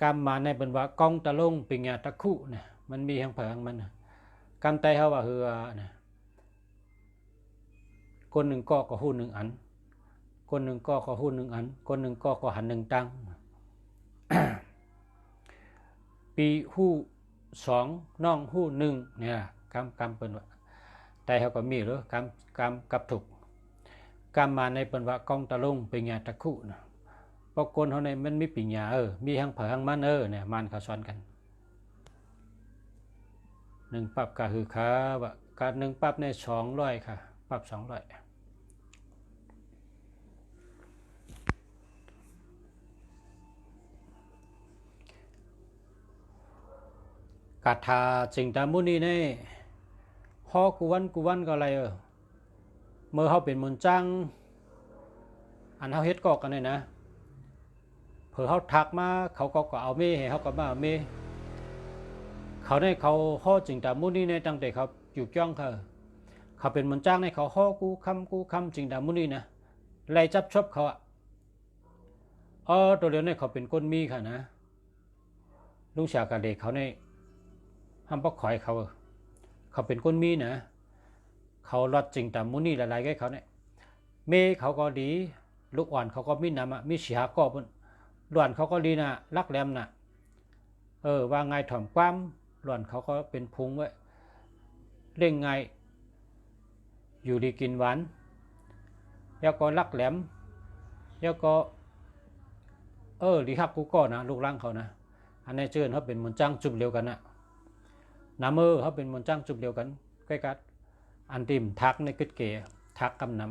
กรรมมาในเป็นว่ากองตะลงปิญญาตะคุเนี่ยมันมีทางเผงมันกรรมไตเฮาว่าเฮือเนี่ยคนหนึ่งก็หูหนึ่งอันคนหนึ่งก็หูหนึ่งอันคนหนึ่งก็หันหนึ่งตั้งปีหูสองน้องหูหนึ่งเนี่ยกรรมเป็นว่าแต่เขาก็มีหรือกรรมกับถูกกรรมมาในเป็นว่ากองตะลงปิญญาตะคุนะปกคนเขาในมันมีปิญญามีทางเผงมันเนี่ยมันเขาซ้อนกันหนึ่งปรับกะคือขาว่าการหนึ่งปรับใน200ค่ะปรับ200กัทาจิงตามุนีเนี่ยฮอกุวันก็อะไรเมื่อเขาเป็นมนจังอันเขาเฮ็ดกอกกันเนี่ยนะเผื่อเขาทักมาเขาก็เอาเมให้เขาก็มาเอาเมเขาในเขาห่อจิงตามุนีในตั้งแต่เขาอยู่จ้องเขาเป็นมนจ้างในเขาห่อกูคำจิงตามุนีนะไล่จับชบเขาตัวเดียวในเขาเป็นก้นมีค่ะนะลุงชากาเด็กเขาในห้ามปักข่อยเขาเป็นก้นมีนะเขาลดจิงตามุนีหลายๆให้เขาเนี่ยเมเขาก็ดีลูกอ่อนเขาก็มีน้ำมีเสียก็ปุ่นล้วนเขาก็ดีนะรักแรมนะว่าไงถ่อมความล้วนเขาก็เป็นพุงไว้เร่งไงอยู่ดีกินหวานแล้วก็รักแหลมแล้วก็ดีครับกูก็นะลูกร่างเขานะอันนี้เชิญเขาเป็นมนจ้างจุ่มเดียวกันนะน้ำเขาเป็นมนจ้างจุ่มเดียวกันใกล้กันอันติมทักในกึศเกทักกำน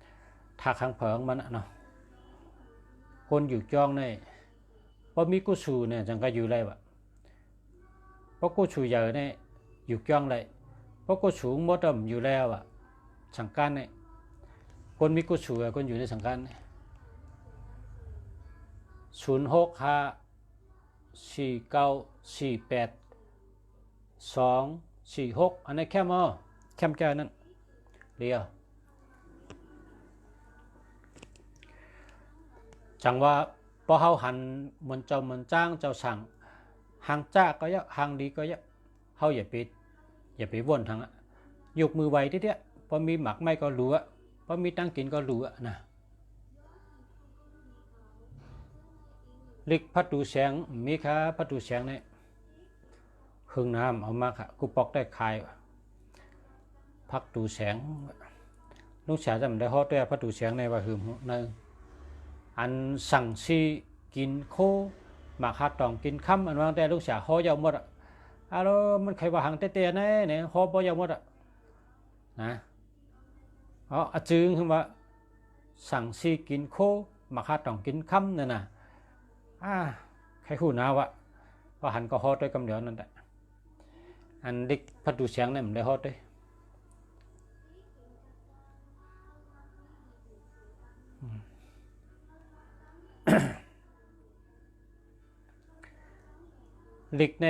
ำทักข้างเผิงมันเนาะคนอยู่จ้องในพอมีกุชูเนี่ยจังก็อยู่ไรวะเพราะกุชูใหญ่เนี่ยอยู่จ้องไรเพราะกุชูมดมอยู่แล้วอ่ะสังกัดเนี่ยคนมีกุชูคนอยู่ในสังกัดเนี่ย0654948 246อันนี้แค่แค่นั้นเดียวจังว่าพอเขาหันมันเจ้ามันจ้างเจ้าสั่งหางจ้าก็เยอะหางดีก็เยอะเขาอย่าไปวนทางยกมือไว้ทีเดียวพอมีหมักไม่ก็รู้พอมีตั้งกินก็รู้นะ ลิกพัดดูแสงมีค่าพัดดูแสงเนี่ยหึงน้ำเอามาค่ะกูปอกได้คายพักดูแสงลูกชายจำได้ฮอดด้วยพัดดูแสงในว่าหึมในอันสั่งซีกินโคมาคาตองกินค่ำอันวางแต่ลูกชายฮอยาวหมดอ่ะแล้วมันใครว่าหังเตะๆเนี่ยฮอบ่ยาวหมดอ่ะนะจึงคือว่าสั่งซีกินโคมาคาตองกินค่ำนั่นน่ะใครคู่นาวะพอหันก็ฮอดด้วยกำเดียวนั่นแหละอันเด็กพัดดูเสียงเนี่ยมันได้ฮอดด้วยเด็กใน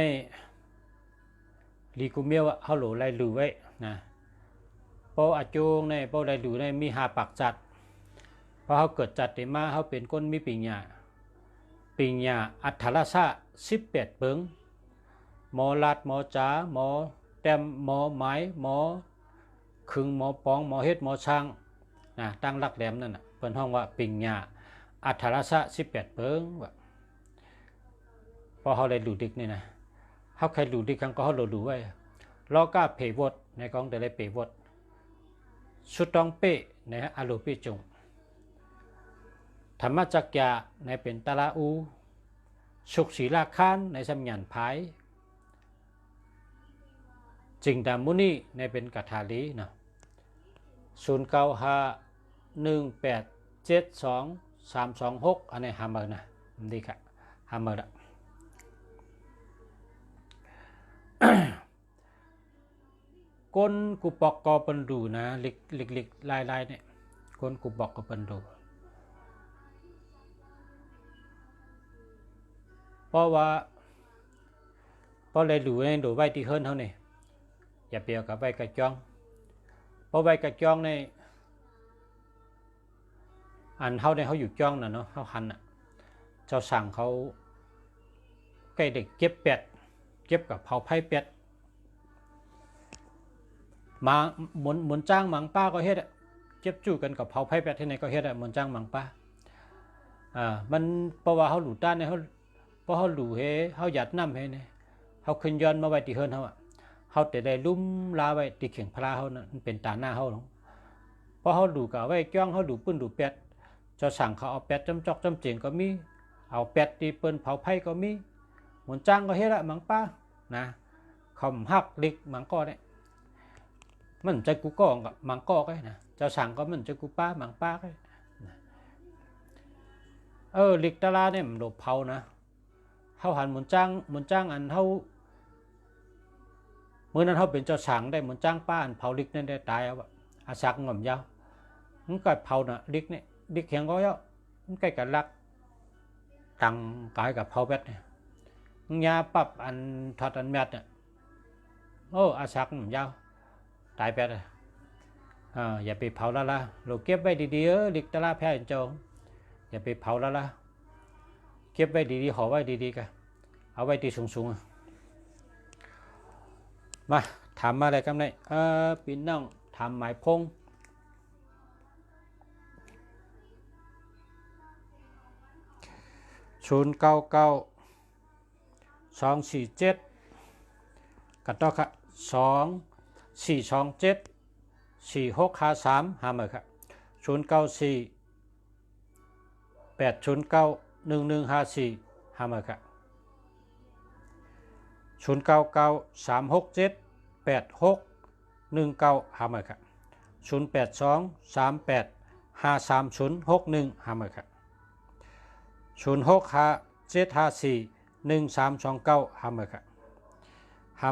ลีกูเมียวเขาหลูไล่หลูไว้นะเพราะอาจูงในเพราะไล่หลูในมีหาปากจัดเพราะเขาเกิดจัดได้มาเขาเป็นก้นมีปิญญาอัทธรศา18เปิงหมอลัดหมอจ๋าหมอแต้มหมอไม้หมอขึงหมอปองหมอเฮ็ดหมอช่างนะตั้งรักแหลมนั่นน่ะเปิ้นห้องว่าปิญญาอัทธรศา18เปิงว่าพอเขาได้หลูดิกนี่นะเขาใครหลูดิกกันก็เขาหลูไว้ล้อก้าเพวดในกองแต่ละเพวดสุดตองเป้นะอาลูปิจงธรรมจักรยาในเป็นตะลาอูสุขศีลาคานในสัญญาณภายจิงดามุนีในเป็นกัทาลีนะ0951872326อันนี้ฮามานะดีค่ะฮามาละก้นกูปอกกอปันดูนะลิกลายเนี่ยก้นกูปอกกอปันดูเพราะว่าเลยดูในดูใบที่เฮิรนเท่านี้อย่าเปรียวกับใบกระจองเพราะใบกระจองในอันเท่าในเขาอยู่จ้องน่ะเนาะเขาหันอ่ะเจ้าสั่งเขาใกล้เด็กเก็บเป็ดเก็บกับเผาไผ่เป็ดมาหมุนจ้างหมังป้าก็เฮ็ดเจ็บจู่กันกับเผาไผ่เป็ดที่ไหนก็เฮ็ดหมุนจ้างหมังป้ามันเพราะว่าเขาหลุดด้านเนี่ยเพราะเขาหลุดเขาหยัดน้ำเนี่ยเขาขึ้นย้อนมาไว้ที่เฮิรนเขาแต่ได้ลุ่มลาไว้ที่เข่งพลาเขานั่นเป็นตาหน้าเขาหรอกเพราะเขาหลุดกับไว้จ้องเขาหลุดปืนหลุดเป็ดเจ้าสั่งเขาเอาเป็ดจำจอกจำเจียงก็มีเอาเป็ดที่ปืนเผาไผ่ก็มีหมุนจ้างก็เฮ็ดหมังป้านะคำหักลิกหมังก้อเนี่ยมันใจกูก้องกับหมังก้อก็นะเจ้าสั่งก็มันใจกูป้าหมังป้าก็ลิกตะลาเนี่ยมันโดดเผานะเขาหันหมุนจ้างอันเขาเมื่อนั้นเขาเป็นเจ้าสั่งได้หมุนจ้างป้าอันเผาลิกนั่นได้ตายเอาอาศักงอมยาวมันก็เผาน่ะลิกเนี่ยลิกแข็งก็เยอะมันใกล้กับลักตังกายกับเผาแบดเนี่ยยาปรับอันทอดอันแมดเนี่ยอาศักงอมยาวตายแปดอย่าไปเผาละเราเก็บไว้ดีๆลิกตะลาแพ้เจ้าอย่าไปเผาละเก็บไว้ดีๆห่อไว้ดีๆกันเอาไว้ที่สูงๆมาถามมาอะไรกันเนี่ยพี่น้องถามหมายพง099-247กันต่อครับ24274653หามาครับ094-809-1154หามาครับ099-367-8619หามาครับ082-38-53061หามาครับ065-754-1329หามาครับหา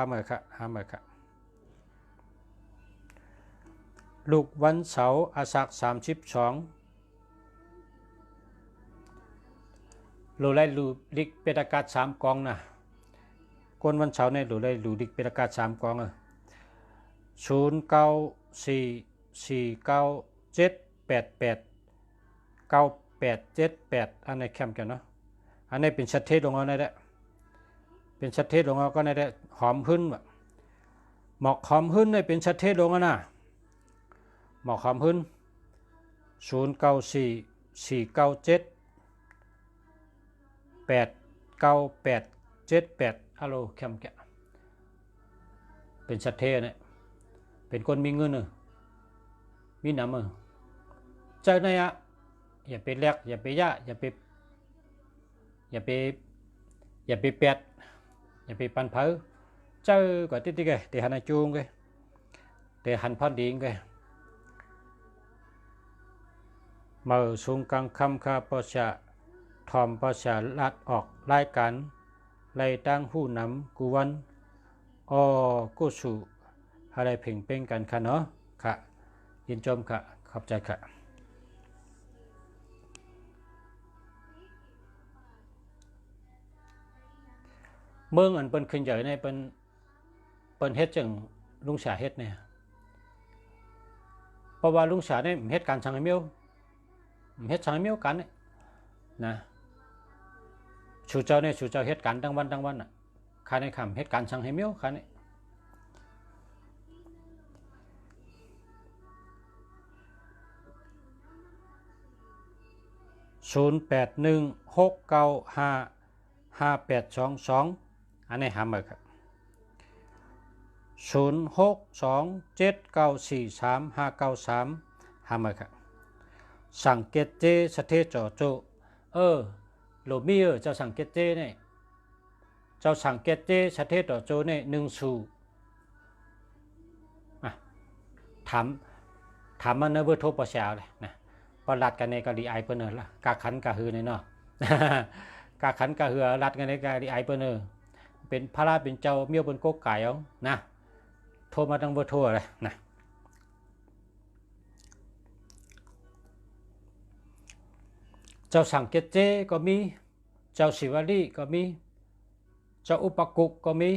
มาครับลูกวันเสาร์อาศัก32หลูไล่หลูลิกเป็นอากาศ3กองนะก้นวันเสาร์ในหลูไล่หลูลิกเป็นอากาศ3กอง0944978898อันนี้แคมกันเนาะอันนี้เป็นชัดเทศลงเอาในแหละเป็นชัดเทศลงเอาก็ในแหละหอมขึ้นหมอกหอมขึ้นในเป็นชัดเทศลงนะหมอกหอมขึ้น094497 ฮัลโหลแคมแกเป็นสัตเทเนี่ยเป็นคนมีเงินมีน้ำเจ้าเนี่ยอย่าไปแลกอย่าไปย่าอย่าไปแปดอย่าไปปันเผาเจ้าก็ติดๆไงแต่หันจูงไงแต่หันพอดีไงมาสูงกลางคำข้าประชาทอมประชาลัดออกรายการไล่ตั้งหู้นำกูวันกูสู่อะไรเพ่งเป้งกันค่ะเนาะค่ะยินชมค่ะขอบใจค่ะเมืองอันเป็นขึ้นใหญ่ในเป็นเฮ็ดจังลุงฉาเฮ็ดเนี่ยเพราะว่าลุงฉาเนี่ยเฮ็ดการช่างให้เมียวเฮ็ดช่างให้เมียวกันเนี่ยนะชูเจ้าเนี่ยชูเจ้าเฮ็ดการทั้งวันอ่ะข้าในคำเฮ็ดการช่างให้เมียวข้าเนี่ย0816955822อันนี้หามาครับ0627943593หามาครับสังเกตเจสเทจอโจโลมีเจ้าสังเกตเจเนี่ยเจ้าสังเกตเจสเทจอโจเนี่ย1สูถามมันเนเบอร์โทรประชาเลยนะพอรัดกันในกะดีไอเปิ้นละกาขันกะฮือในเนาะกาขันกะฮือรัดกันในกะดีไอเปิ้นเป็นพระราเป็นเจ้าเมียวเป็นโกกไก่เอานะโทรมาตั้งเบอร์โทรเลยนะเจ้าสังเกตเจก็มีเจ้าศิวลีก็มีเจ้าอุปกุกก็มี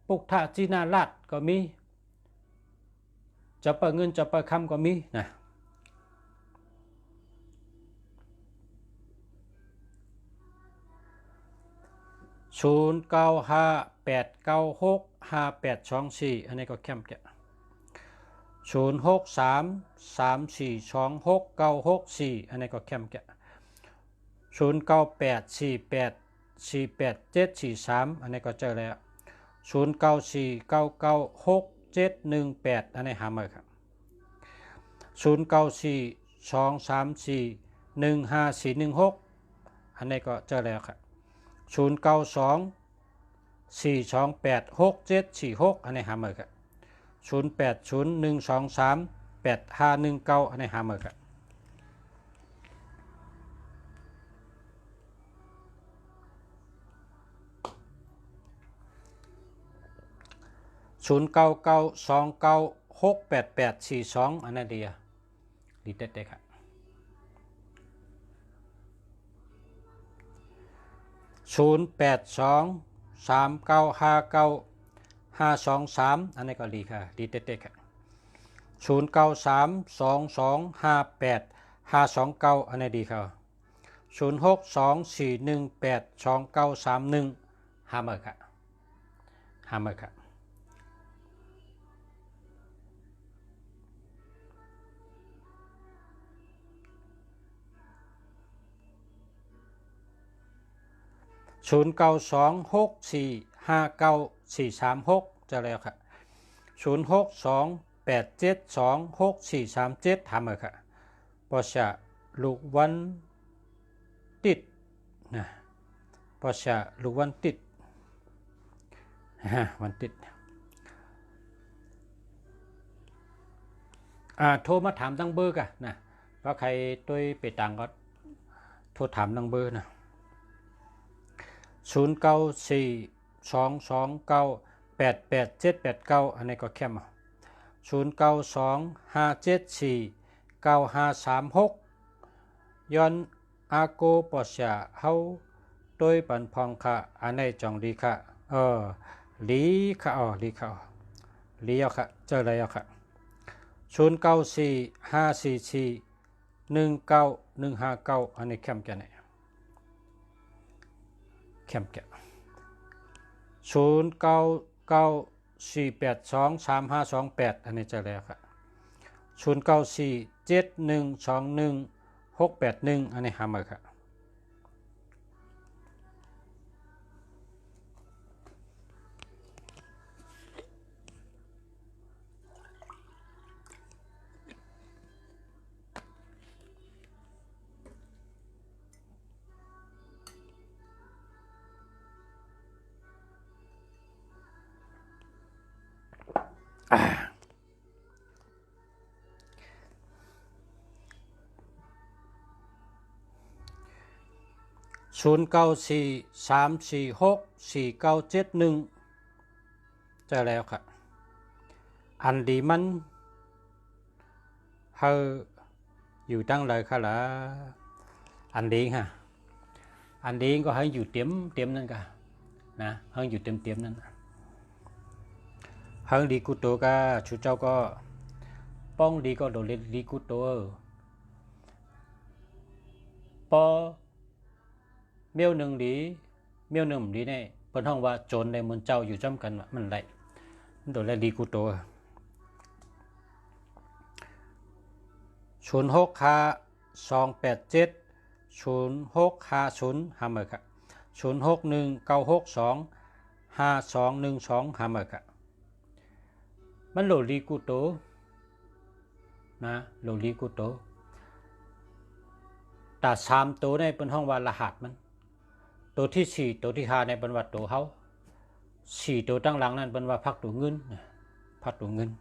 ปุกทะจีนาราชก็มีเจ้าเปิดเงินเจ้าเปิดคำก็มีนะ0958965824อันนี้ก็แคมป์แก0633426964อันนี้ก็แคมป์แก0984848743อันนี้ก็เจอแล้ว0949967718อันนี้หามาครับ0942341546อันนี้ก็เจอแล้วครับ0924286746อันนี้หามาครับ0801238519อันนี้หามาครับ0992968842อันนั้นดีเด็ดๆครับ0823959523อันนี้ก็ดีค่ะดีเด็ดๆค่ะ0932258529อันนี้ดีค่ะ0624182931หามาค่ะหามาค่ะ0926459436จะแล้วค่ะ0628726437ทำเลยค่ะปอชะลูกวันติดนะปอชะลูกวันติดวันติดโทรมาถามตั้งเบอร์กันนะว่าใครตัวไปต่างก็โทรถามตั้งเบอร์นะ094229887789อันนี้ก็แค่มา0925749536ย้อนอาโกปอชาเฮาโดยปันพองค่ะอันนี้จองดีค่ะลีค่ะลีค่ะลีเอาค่ะเจออะไรเอาค่ะ094544195159อันนี้แคมแกเนี่ยแคมแก0994823528อันนี้จะแล้วครับ0947121681อันนี้หามาครับ 0943464971เจอแล้วครับอันดีมันเฮาอยู่ตั้งเลยค่ะล่ะอันดีฮะอันดีก็ให้อยู่เตรียมนั่นกะนะให้อยู่เตรียมนั่นให้ดีกูโตก็ชูเจ้าก็ป้องดีก็โดนดีกูโตปอเมียวหนึ่งดีเมียวหนึ่งดีเนี่ยเพิ่นห้องว่าโจรในมนเจ้าอยู่จ้ำกันมันไรโดนแล้วดีกูโต0652870650หาเมอค่ะ0619625212หาเมอค่ะมันโหลดีกูโตนะโหลดีกูโตแต่3ตัวในเป็นห้องว่ารหัสมันตัวที่4ตัวที่5ในเป็นว่าตัวเขา4ตัวตั้งหลังนั้นเป็นว่าพักตัวเงินพักตัวเงิน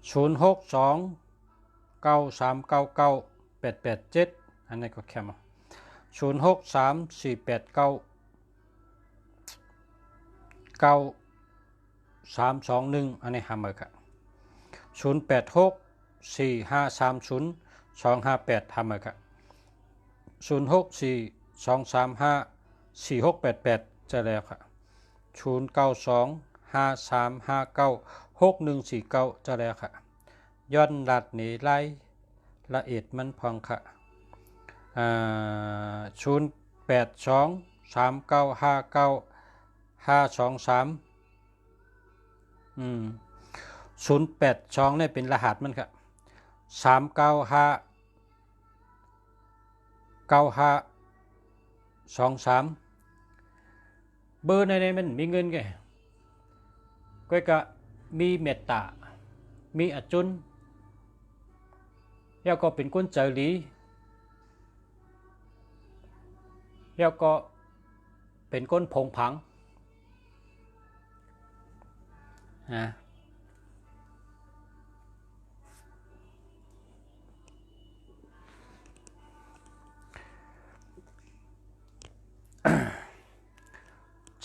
0629399887อันนี้ก็แค่มา0634899321อันนี้หาเมอค่ะ0864530258หาเมอค่ะ0642354688จะแล้วค่ะ092535961149จะแล้วค่ะย้อนลัดนี้ไล่ละเอียดมันพองค่ะ0823959523 082เนี่ยเป็นรหัสมันค่ะ3959523เบอร์ในมันมีเงินไงก็มีเมตตามีอจุนแล้วก็เป็นคนใจดีแล้วก็เป็นคนพงผังนะ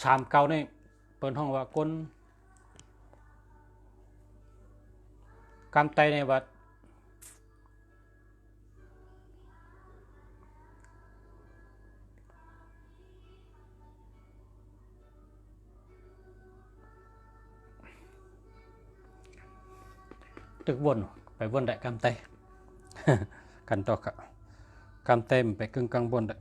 39นี่เปิดห้องว่าคนกำไตในวัดตึกวนไปวนได้กำไตกันต่อค่ะกำไตมันไปกึ่งกลางบนได้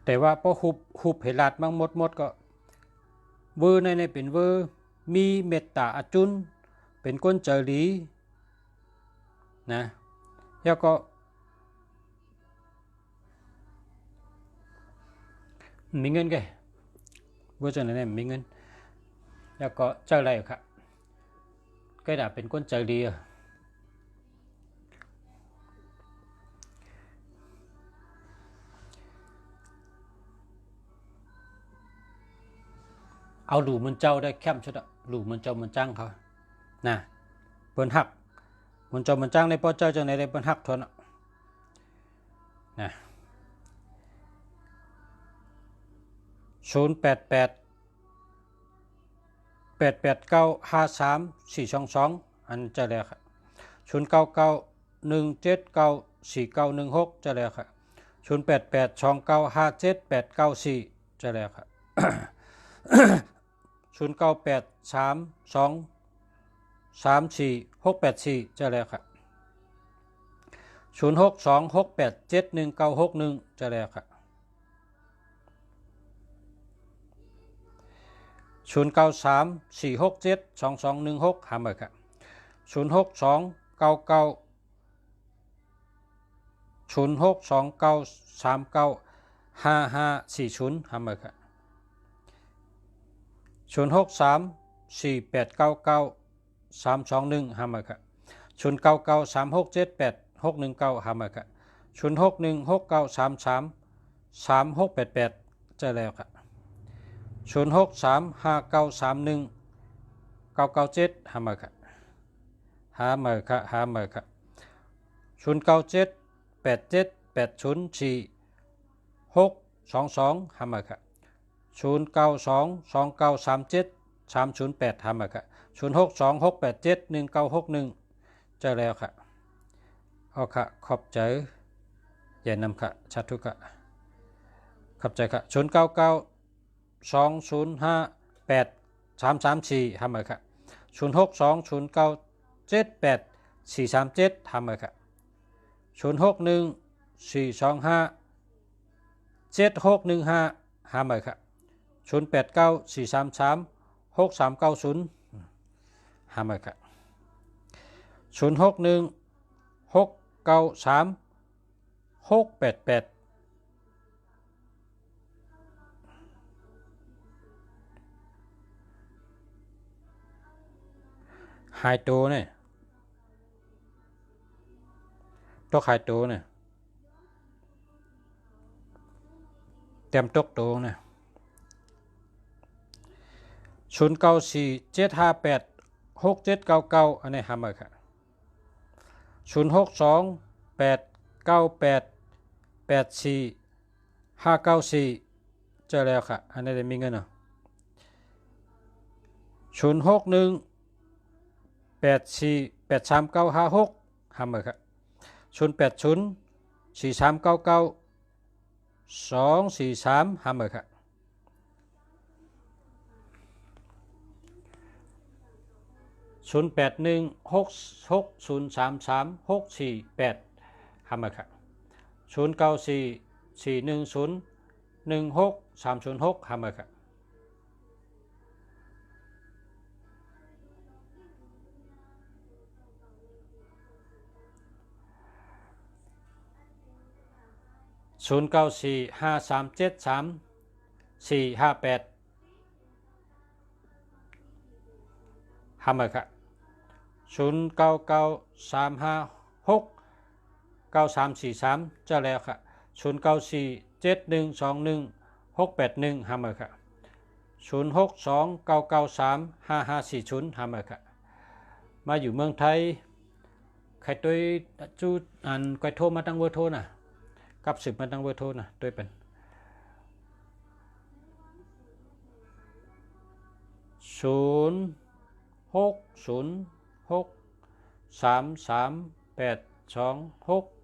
แต่ว่าพอหุบเหลาดมั่งหมดก็เวอร์ในเป็นเวอร์มีเมตตาอจุนเป็นคนใจดีนะแล้วก็มีเงินไงเวอร์ชันไหนมีเงินแล้วก็ใจอะไรครับก็ได้เป็นคนใจดีเอาหลูมันเจ้าได้แคมชุดหลูมันเจ้ามันจ้างเขานะเปิ้นหักมันเจ้ามันจ้างในพ่อเจ้าจังไหนได้เปิ้นหักทนนะ0888895322อันจะแล้วครับ0991794916จะแล้วครับ0882957894จะแล้วครับ0983234684จะแล้วครับ0626871961จะแล้วครับ0934672216หาเมอครับ06293940 หาเมอครับ0634899321หาเมอครับ0993678619หาเมอครับ0616933388จะแล้วครับ 0635931997หาเมอค่ะหาเมอค่ะ09787804 622หาเมอค่ะ0922937308หาเมอค่ะ0626871961เจอแล้วค่ะเอาค่ะขอบใจอย่านำค่ะชัดทุกค่ะขอบใจค่ะ0992058334หาเมอค่ะ0620978437หาเมอค่ะ0614257615หาเมอค่ะ0894336390หาเมอค่ะ061693 688หายตัวเนี่ยตกหายตัวเนี่ยเตรียมตกตัวเนี่ย0947586799อันนี้หาเมอค่ะ0628984594เจอแล้วค่ะอันนี้ได้มีเงินเนาะ0618483956หาเมอค่ะ0804399243หาเมอค่ะ0816603368หาเมอค่ะ0944101636หาเมอค่ะ0945373458หาเมอค่ะ0993569343เจ้าแล้วค่ะ0947121681หาเมอค่ะ0629935540หาเมอค่ะมาอยู่เมืองไทยใครตัวจูอันใครโทรมาตั้งเบอร์โทรน่ะกับสืบมาตั้งเบอร์โทรน่ะตัวเป็น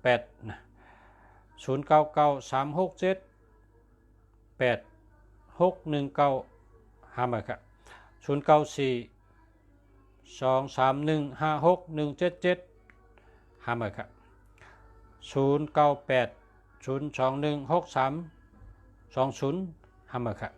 0606338268นะ0993678619หาเมอค่ะ0942315677หาเมอค่ะ0980216320หาเมอค่ะ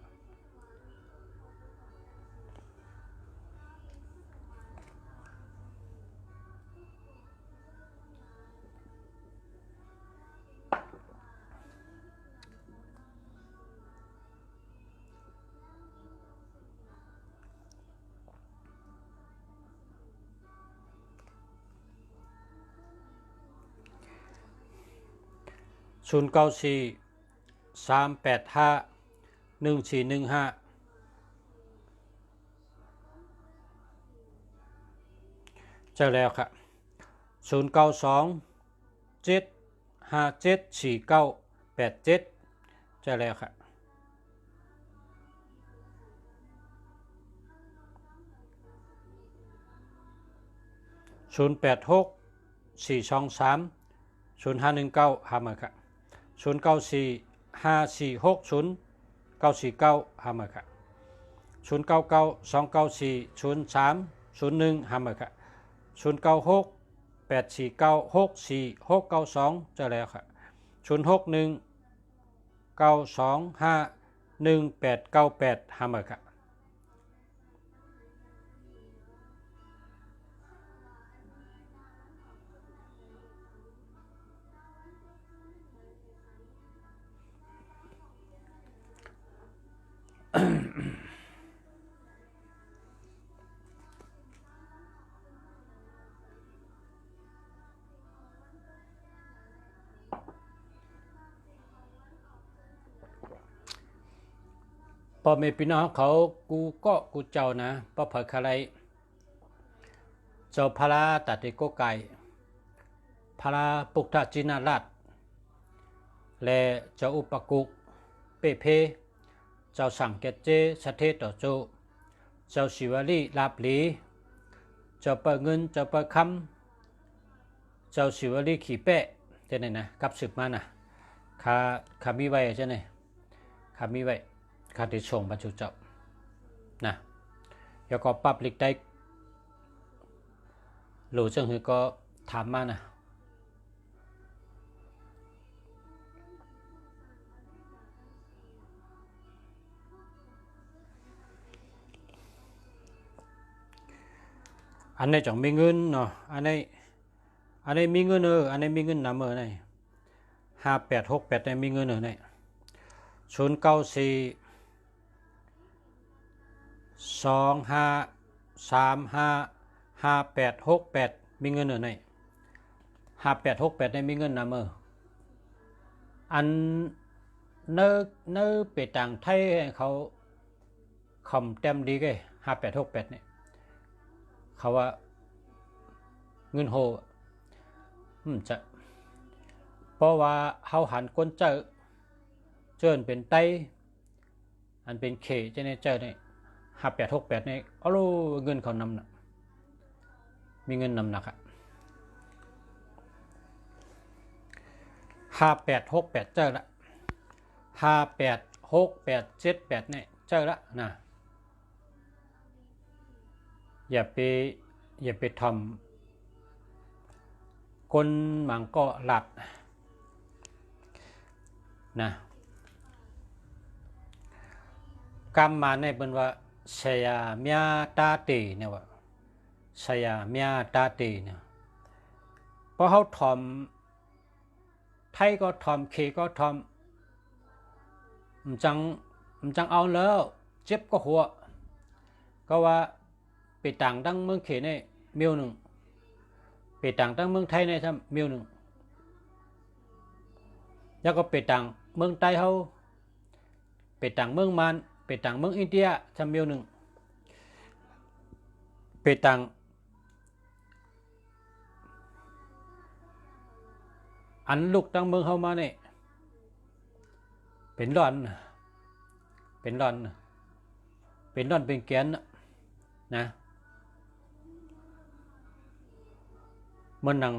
0943851415เจอแล้วค่ะ0927574987เจอแล้วค่ะ0864230519หาเมอค่ะ0945460949หาเมอค่ะ0992940301หาเมอค่ะ0968496492เจอแล้วค่ะ0619251898หาเมอค่ะ พ่อแม่พี่น้องเขากูก็กูเจ้านะพ่อเผยคาไรเจ้าพระตัดโกไก่พระปุกทจินาราชและเจ้าอุปกุกเปเพเจ้าสังเกตเจสเทต่อโจเจ้าศิวลีลาบลีเจ้าเปิดเงินเจ้าเปิดคำเจ้าศิวลีขี่เป๊ะเจ้าไหนนะกับสืบมานะข้ามีไว้เจ้าไหนข้ามีไว้ข้าได้ส่งบรรจุเจ้านะแล้วก็ปรับลิกได้หลูจังหือก็ถามมานะอันนี้จังมีเงินเนาะอันนี้มีเงินอันนี้มีเงินนำไหน5868เนี่ยมีเงินไหน09425355868มีเงินไหน5868เนี่ยมีเงินนำอันเนื้อไปต่างไทยเขาคำเต็มดีเลย5868เนี่ยเขาว่าเงินโหจะเพราะว่าเขาหันก้นเจิญเป็นไตอันเป็นเขจะในเจอเนี่ย5868เนี่ยเอาลูเงินเขานำหนักมีเงินนำหนักอะ5868เจอละ586878เนี่ยเจอละนะอย่าไปทำคนหมังก็หลับนะกรรมมาในเป็นว่าเสียเมียตาตีเนี่ยว่าเสียเมียตาตีเนี่ยเพราะเขาทอมไทยก็ทอมเคก็ทอมมันจังเอาแล้วเจ็บก็หัวก็ว่าไปต่างดังเมืองเขในมิวหนึ่งไปต่างดังเมืองไทยในซ้ำมิวหนึ่งแล้วก็ไปต่างเมืองใต้เขาไปต่างเมืองมันไปต่างเมืองอินเดียซ้ำมิวหนึ่งไปต่างอันลูกตั้งเมืองเขามาเนี่ยเป็นร้อนเป็นแกนนะมันนั่ง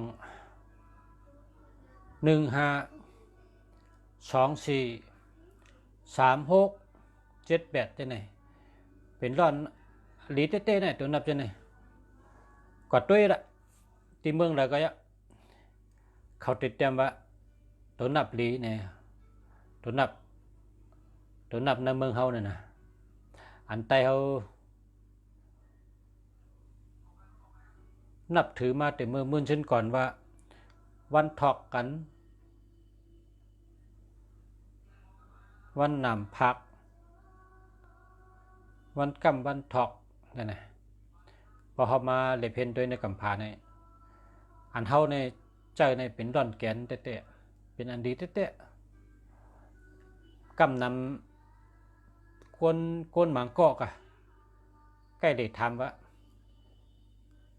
15243678จะไหนเป็นร้อนหลีเต้ๆเนี่ยตัวนับจะไหนกอดด้วยละที่เมืองอะไรก็ยะเขาติดเต็มว่าตัวนับหลีเนี่ยตัวนับในเมืองเขาเนี่ยนะอันใต้เขานับถือมาแต่เมื่อมื่นชั้นก่อนว่าวันถอกกันวันนำพักวันกำวันถอกนั่นนะพอเขามาเลเพนด้วยในกัมพาเนี่ยอันเท่าในเจอในเป็นร่อนแกนเตะเป็นอันดีเตะกำนำกวนหมางกอกอะใกล้ได้ทำว่า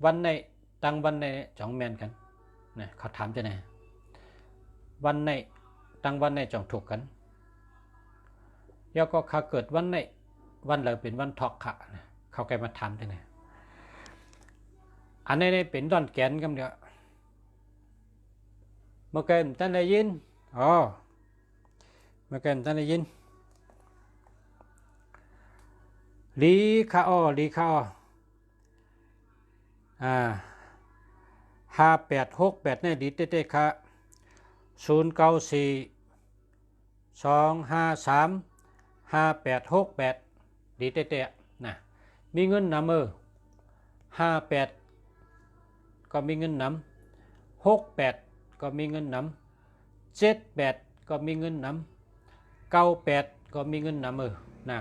วันในตั้งวันในจ่องแมนกันนะเขาถามจะไหนวันในตั้งวันในจ่องถูกกันแล้วก็เขาเกิดวันในวันเลยเป็นวันทอกขะนะเขาแกมาถามจะไหนอันนี้เป็นร่อนแกนกันเดียวเมื่อกี้ท่านได้ยินเมื่อกี้ท่านได้ยินลีข้า5868เนี่ยดีเต้ๆค่ะ09425355868ดีเต้ๆนะมีเงินนำ58ก็มีเงินนำ68ก็มีเงินนำ78ก็มีเงินนำ98ก็มีเงินนำนะ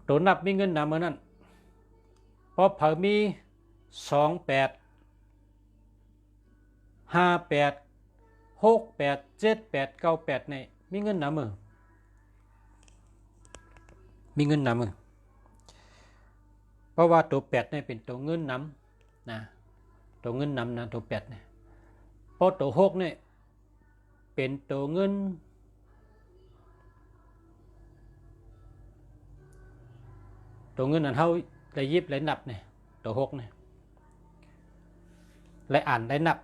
ตัวนับมีเงินนำนั่นเพราะเผอมี28 58 687898ในมีเงินนำมือมีเงินนำมือเพราะว่าตัว8เนี่ยเป็นตัวเงินนำนะตัวเงินนำนะตัว8เนี่ยเพราะตัว6เนี่ยเป็นตัวเงินอันเฮาได้ยิบได้นับเนี่ยตัว6เนี่ยและอ่านได้นับ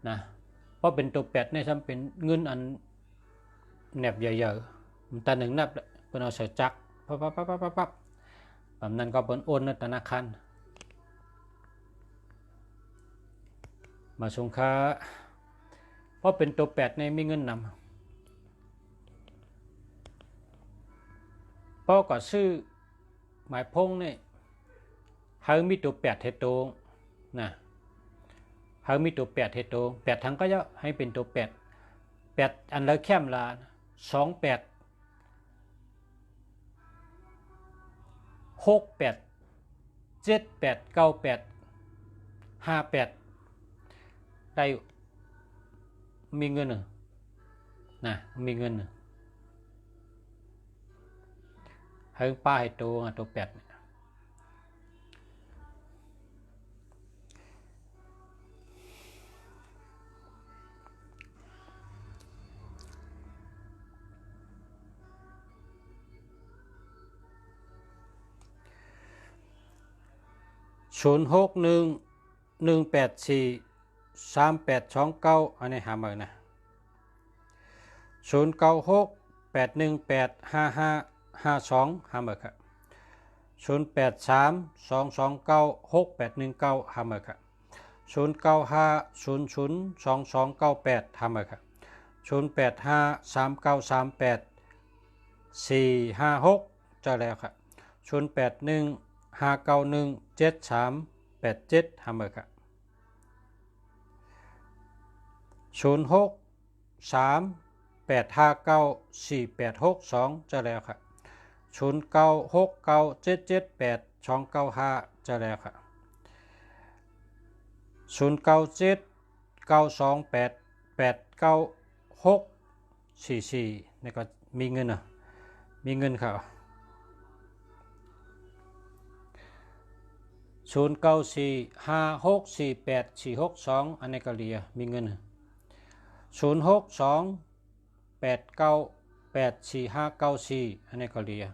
นะเพราะเป็นตัว8เนี่ยซ้ำเป็นเงินอันแหนบใหญ่ๆมันตาหนึ่งนับเพิ่นเอาใส่จักรปั๊บแบบนั้นก็เพิ่นโอนในธนาคารมาสงค้าเพราะเป็นตัว8เนี่ยมีเงินนำเพราะก็ซื้อหมายพงเนี่ยเฮามีตัว8เฮ็ดโตนะเฮามีตัว8เฮ็ดโต8ทั้งก็จะให้เป็นตัว8อันละแคมละ28 68 78 98 58ได้มีเงินนะมีเงินให้ป้าให้ตัว80611843829อันนี้หามานะ0968185552หามาครับ0832296819หามาครับ0950002298หามาครับ0853938456จะแล้วครับ0815917387หามาครับ0638594862จะแล้วครับ0969778295จะแล้วครับ0979288944นี่ก็มีเงินมีเงินครับ0945648462อันนี้ก็เรียมีเงิน0628984594อันนี้ก็เรีย38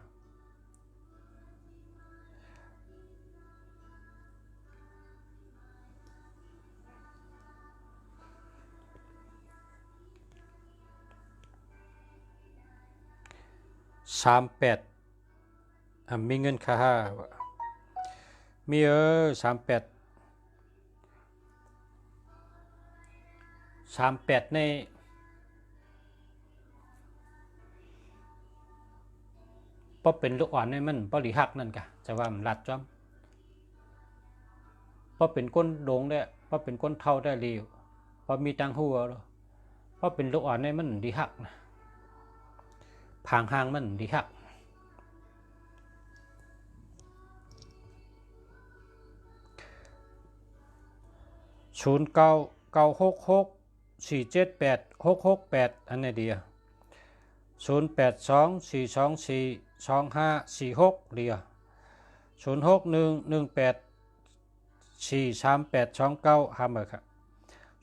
มีเงินค่ามี38ในพอเป็นลูกอ่อนนี่มันบ่หลีหักนั่นกะจะว่ามันลัดจ้อมพอเป็นก้นโด่งได้พอเป็นก้นเท่าได้เร็วพอมีตังหัวพอเป็นลูกอ่อนนี่มันดีหักนะผางหางมันดีหัก099664786668อันนี้เดียว0824242546เรีย0611843829หามาครับ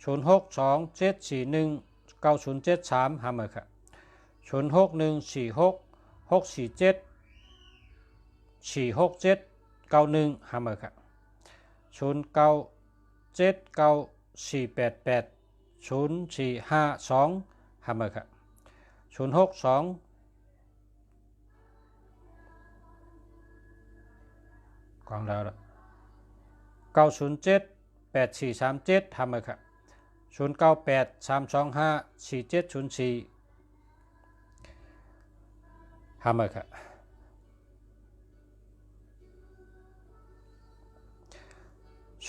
0627419073หามาครับ0614664791หามาครับ0979488042หามาครับ062กองแล้วละ9078437ทำมาครับ0983254704ทำมาครับ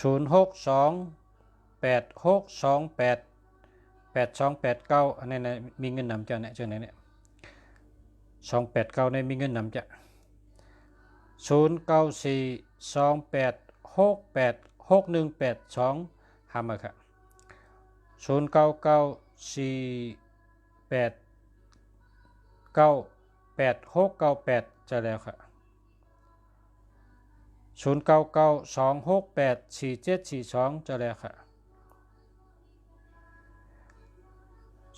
0628628829อันนี้นะมีเงินนำจะเนี่ยเจ้าไหนเนี่ย289ในมีเงินนำจะ0942868618 2หามาครับ 0994898698จะแล้วค่ะ0992684742จะแล้วค่ะ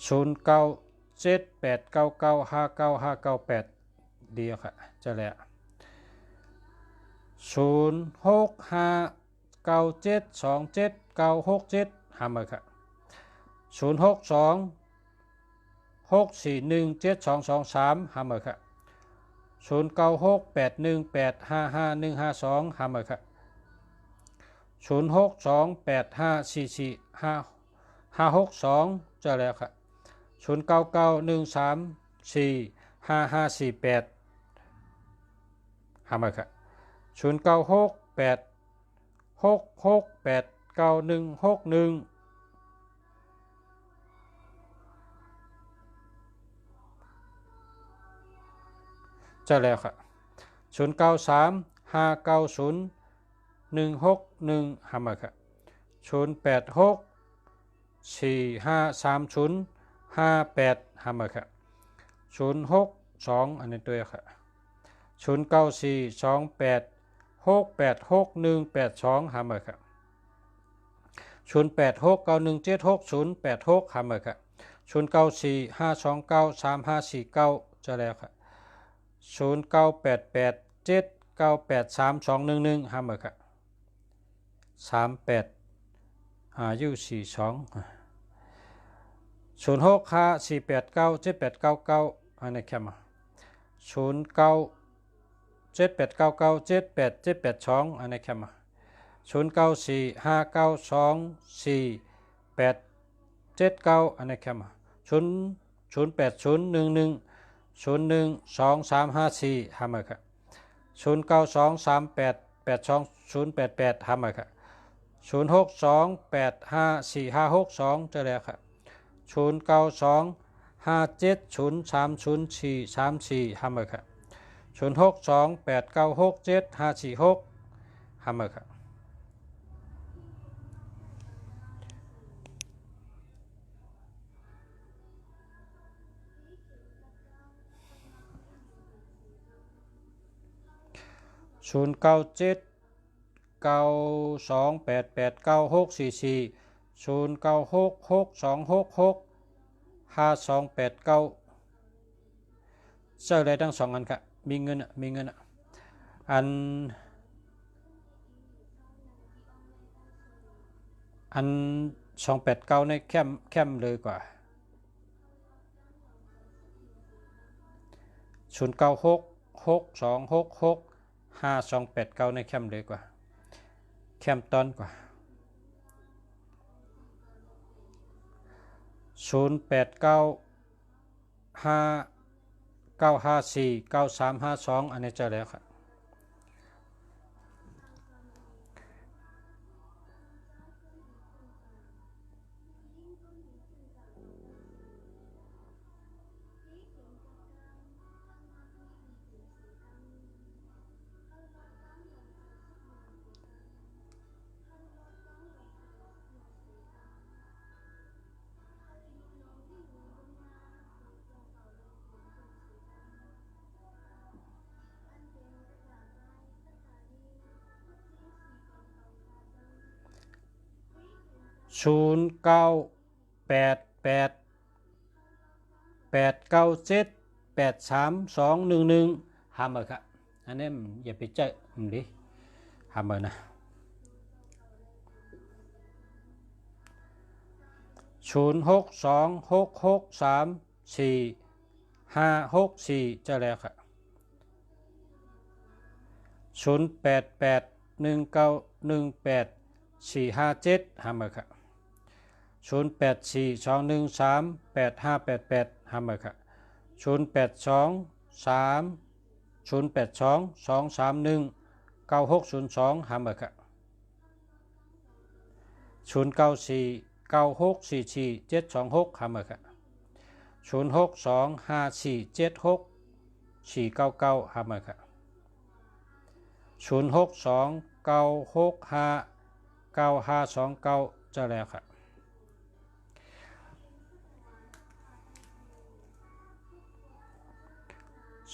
0978995958เดียวค่ะจะแล้ว0659727967หามาค่ะ0626417223หามาค่ะ096818555152หามาค่ะ0628544562จะแล้วค่ะ0991345548หามาค่ะ0968668161จะแล้วค่ะ0935901611หามาค่ะ0864530588หามาค่ะ062อันนี้ตัวค่ะ094286868182หามาค่ะ0869176086หามาค่ะ0945293549จะแล้วค่ะ0988798321หามาค่ะ38อยู่42 0654897899อันนี้แค่มา0978997882อันนี้แค่มา0945924879อันนี้แค่มา0801101234หามาค่ะ0923882088หามาค่ะ0628545562จะแล้วค่ะ0925703034หามาค่ะ0628967546หามาค่ะ0979288964409662665289เจอเลยทั้งสองอันค่ะมีเงินอัน289ในแคมเลยกว่า0966265289ในแคมเลยกว่าแคมตอนกว่า089595495352อันนี้เจอแล้วค่ะ098889783211หามาค่ะอันนี้อย่าไปเจอดิหามานะ0626634564จะแล้วค่ะ0881918457หามาค่ะ0842138588หามาค่ะ0822319602หามาค่ะ0949644726หามาค่ะ0625476499หามาค่ะ0629659529จะแล้วค่ะ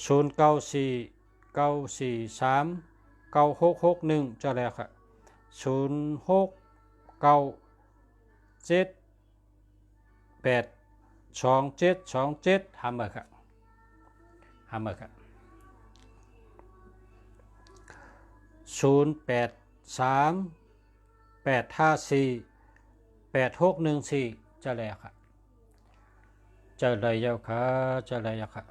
0949439661จะแล้วค่ะ0697822727หามาค่ะหามาค่ะ0838548614จะแล้วค่ะจะเลยยาวค่ะจะเลยยาวค่ะ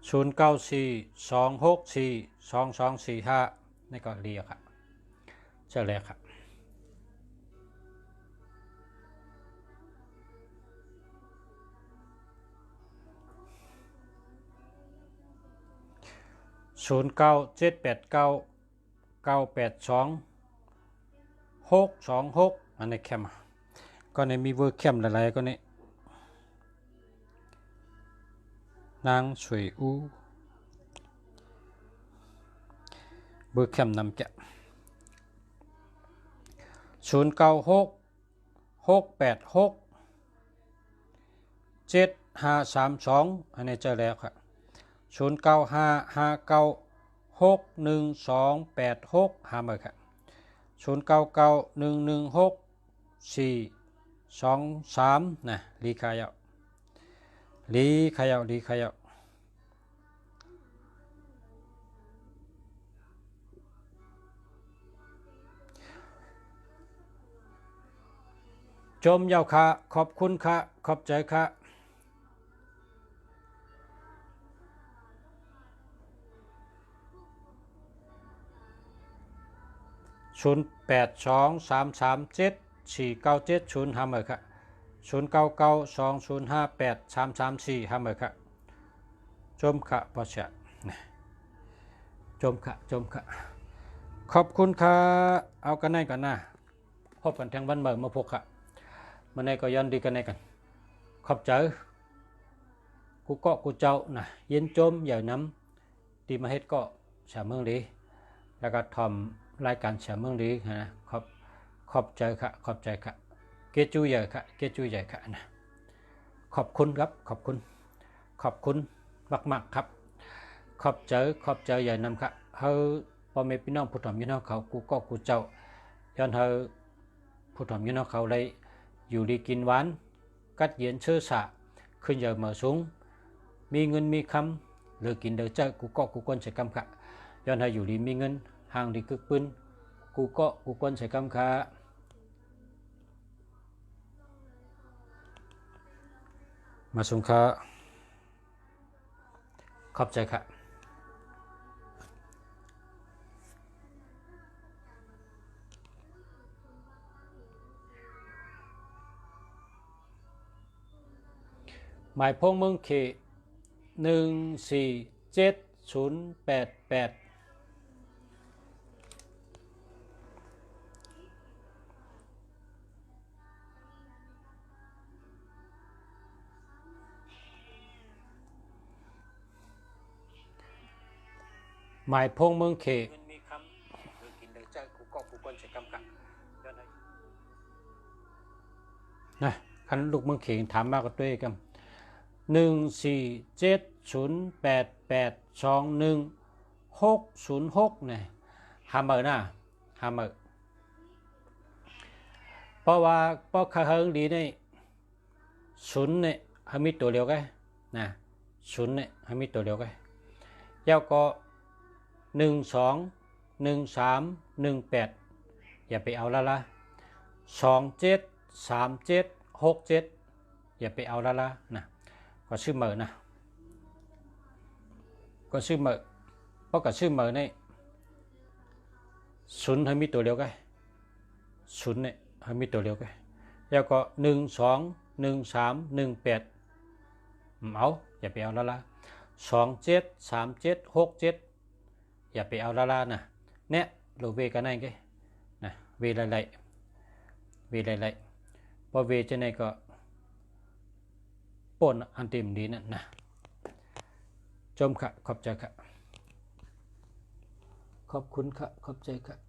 0942642245นี่ก็เรียกค่ะจะแล้วค่ะ0978998226อันนี้แคมก็ในมีเวอร์แคมหลายๆก็นี่นางสวยอู้เบอร์แคมนำแก0966867532อันนี้เจอแล้วครับ0955961286หามาครับ0991164223นะลีขายาวลีขายาวลีขายาวจมยาวค่ะขอบคุณค่ะขอบใจค่ะ0823374970หามาค่ะ0992058334หามาค่ะจมค่ะปอชะจมค่ะขอบคุณค่ะเอากันได้กันนะพบกันทางวันเมื่อมาพบค่ะมื่อในก็ย้อนดีกันในกันขอบใจกูเกาะกูเจ้านะเย็นจมใหญ่น้ำดีมาเฮ็ดก็ฉาเมืองดีแล้วก็ทำรายการฉาเมืองดีนะขอบใจค่ะขอบใจค่ะเกจูใหญ่ค่ะเกจูใหญ่ค่ะนะขอบคุณครับขอบคุณมากครับขอบใจใหญ่น้ำค่ะเฮาพ่อแม่พี่น้องผู้ถ่อมพี่น้องเขากูเกาะกูเจ้าย้อนเฮาผู้ถ่อมพี่น้องเขาเลยอยู่ดีกินหวานกัดเย็นเชื่อสะขึ้นใหญ่มาสูงมีเงินมีคำหรือกินเดือดใจกูเกาะกูก้นใส่กำค่ะย้อนให้อยู่ดีมีเงินห่างดีกึกปืนกูเกาะกูก้นใส่กำค่ะมาสูงค่ะขอบใจค่ะหมายพงเมืองเข147088หมายพงเมืองเขมีคำหรือกินเดือดใจกูเกาะกูก้นใส่กำค่ะนะคันลูกเมืองเขถามมากกว่าตัวเองกัน147088210606เนี่ยหาเมื่อนะหาเมื่อเพราะว่าเพราะข้าเฮิงดีนี่ศูนย์เนี่ยหามีตัวเดียวกันนะศูนย์เนี่ยหามีตัวเดียวกันแล้วก็121318อย่าไปเอาละ273767อย่าไปเอาละนะก็ชื่อเหมอนะก็ชื่อเหมอเพราะกับชื่อเหมอนี่ศูนย์ให้มีตัวเดียวกันศูนย์เนี่ยให้มีตัวเดียวกันแล้วก็121318เอาอย่าไปเอาละ273767อย่าไปเอาละนะเนี่ยโลเวกันนั่นไงนะเวไรพอเวจะไหนก็ป่นอันเต็มดีนั่นนะจมค่ะขอบใจค่ะ ขอบคุณค่ะขอบใจค่ะ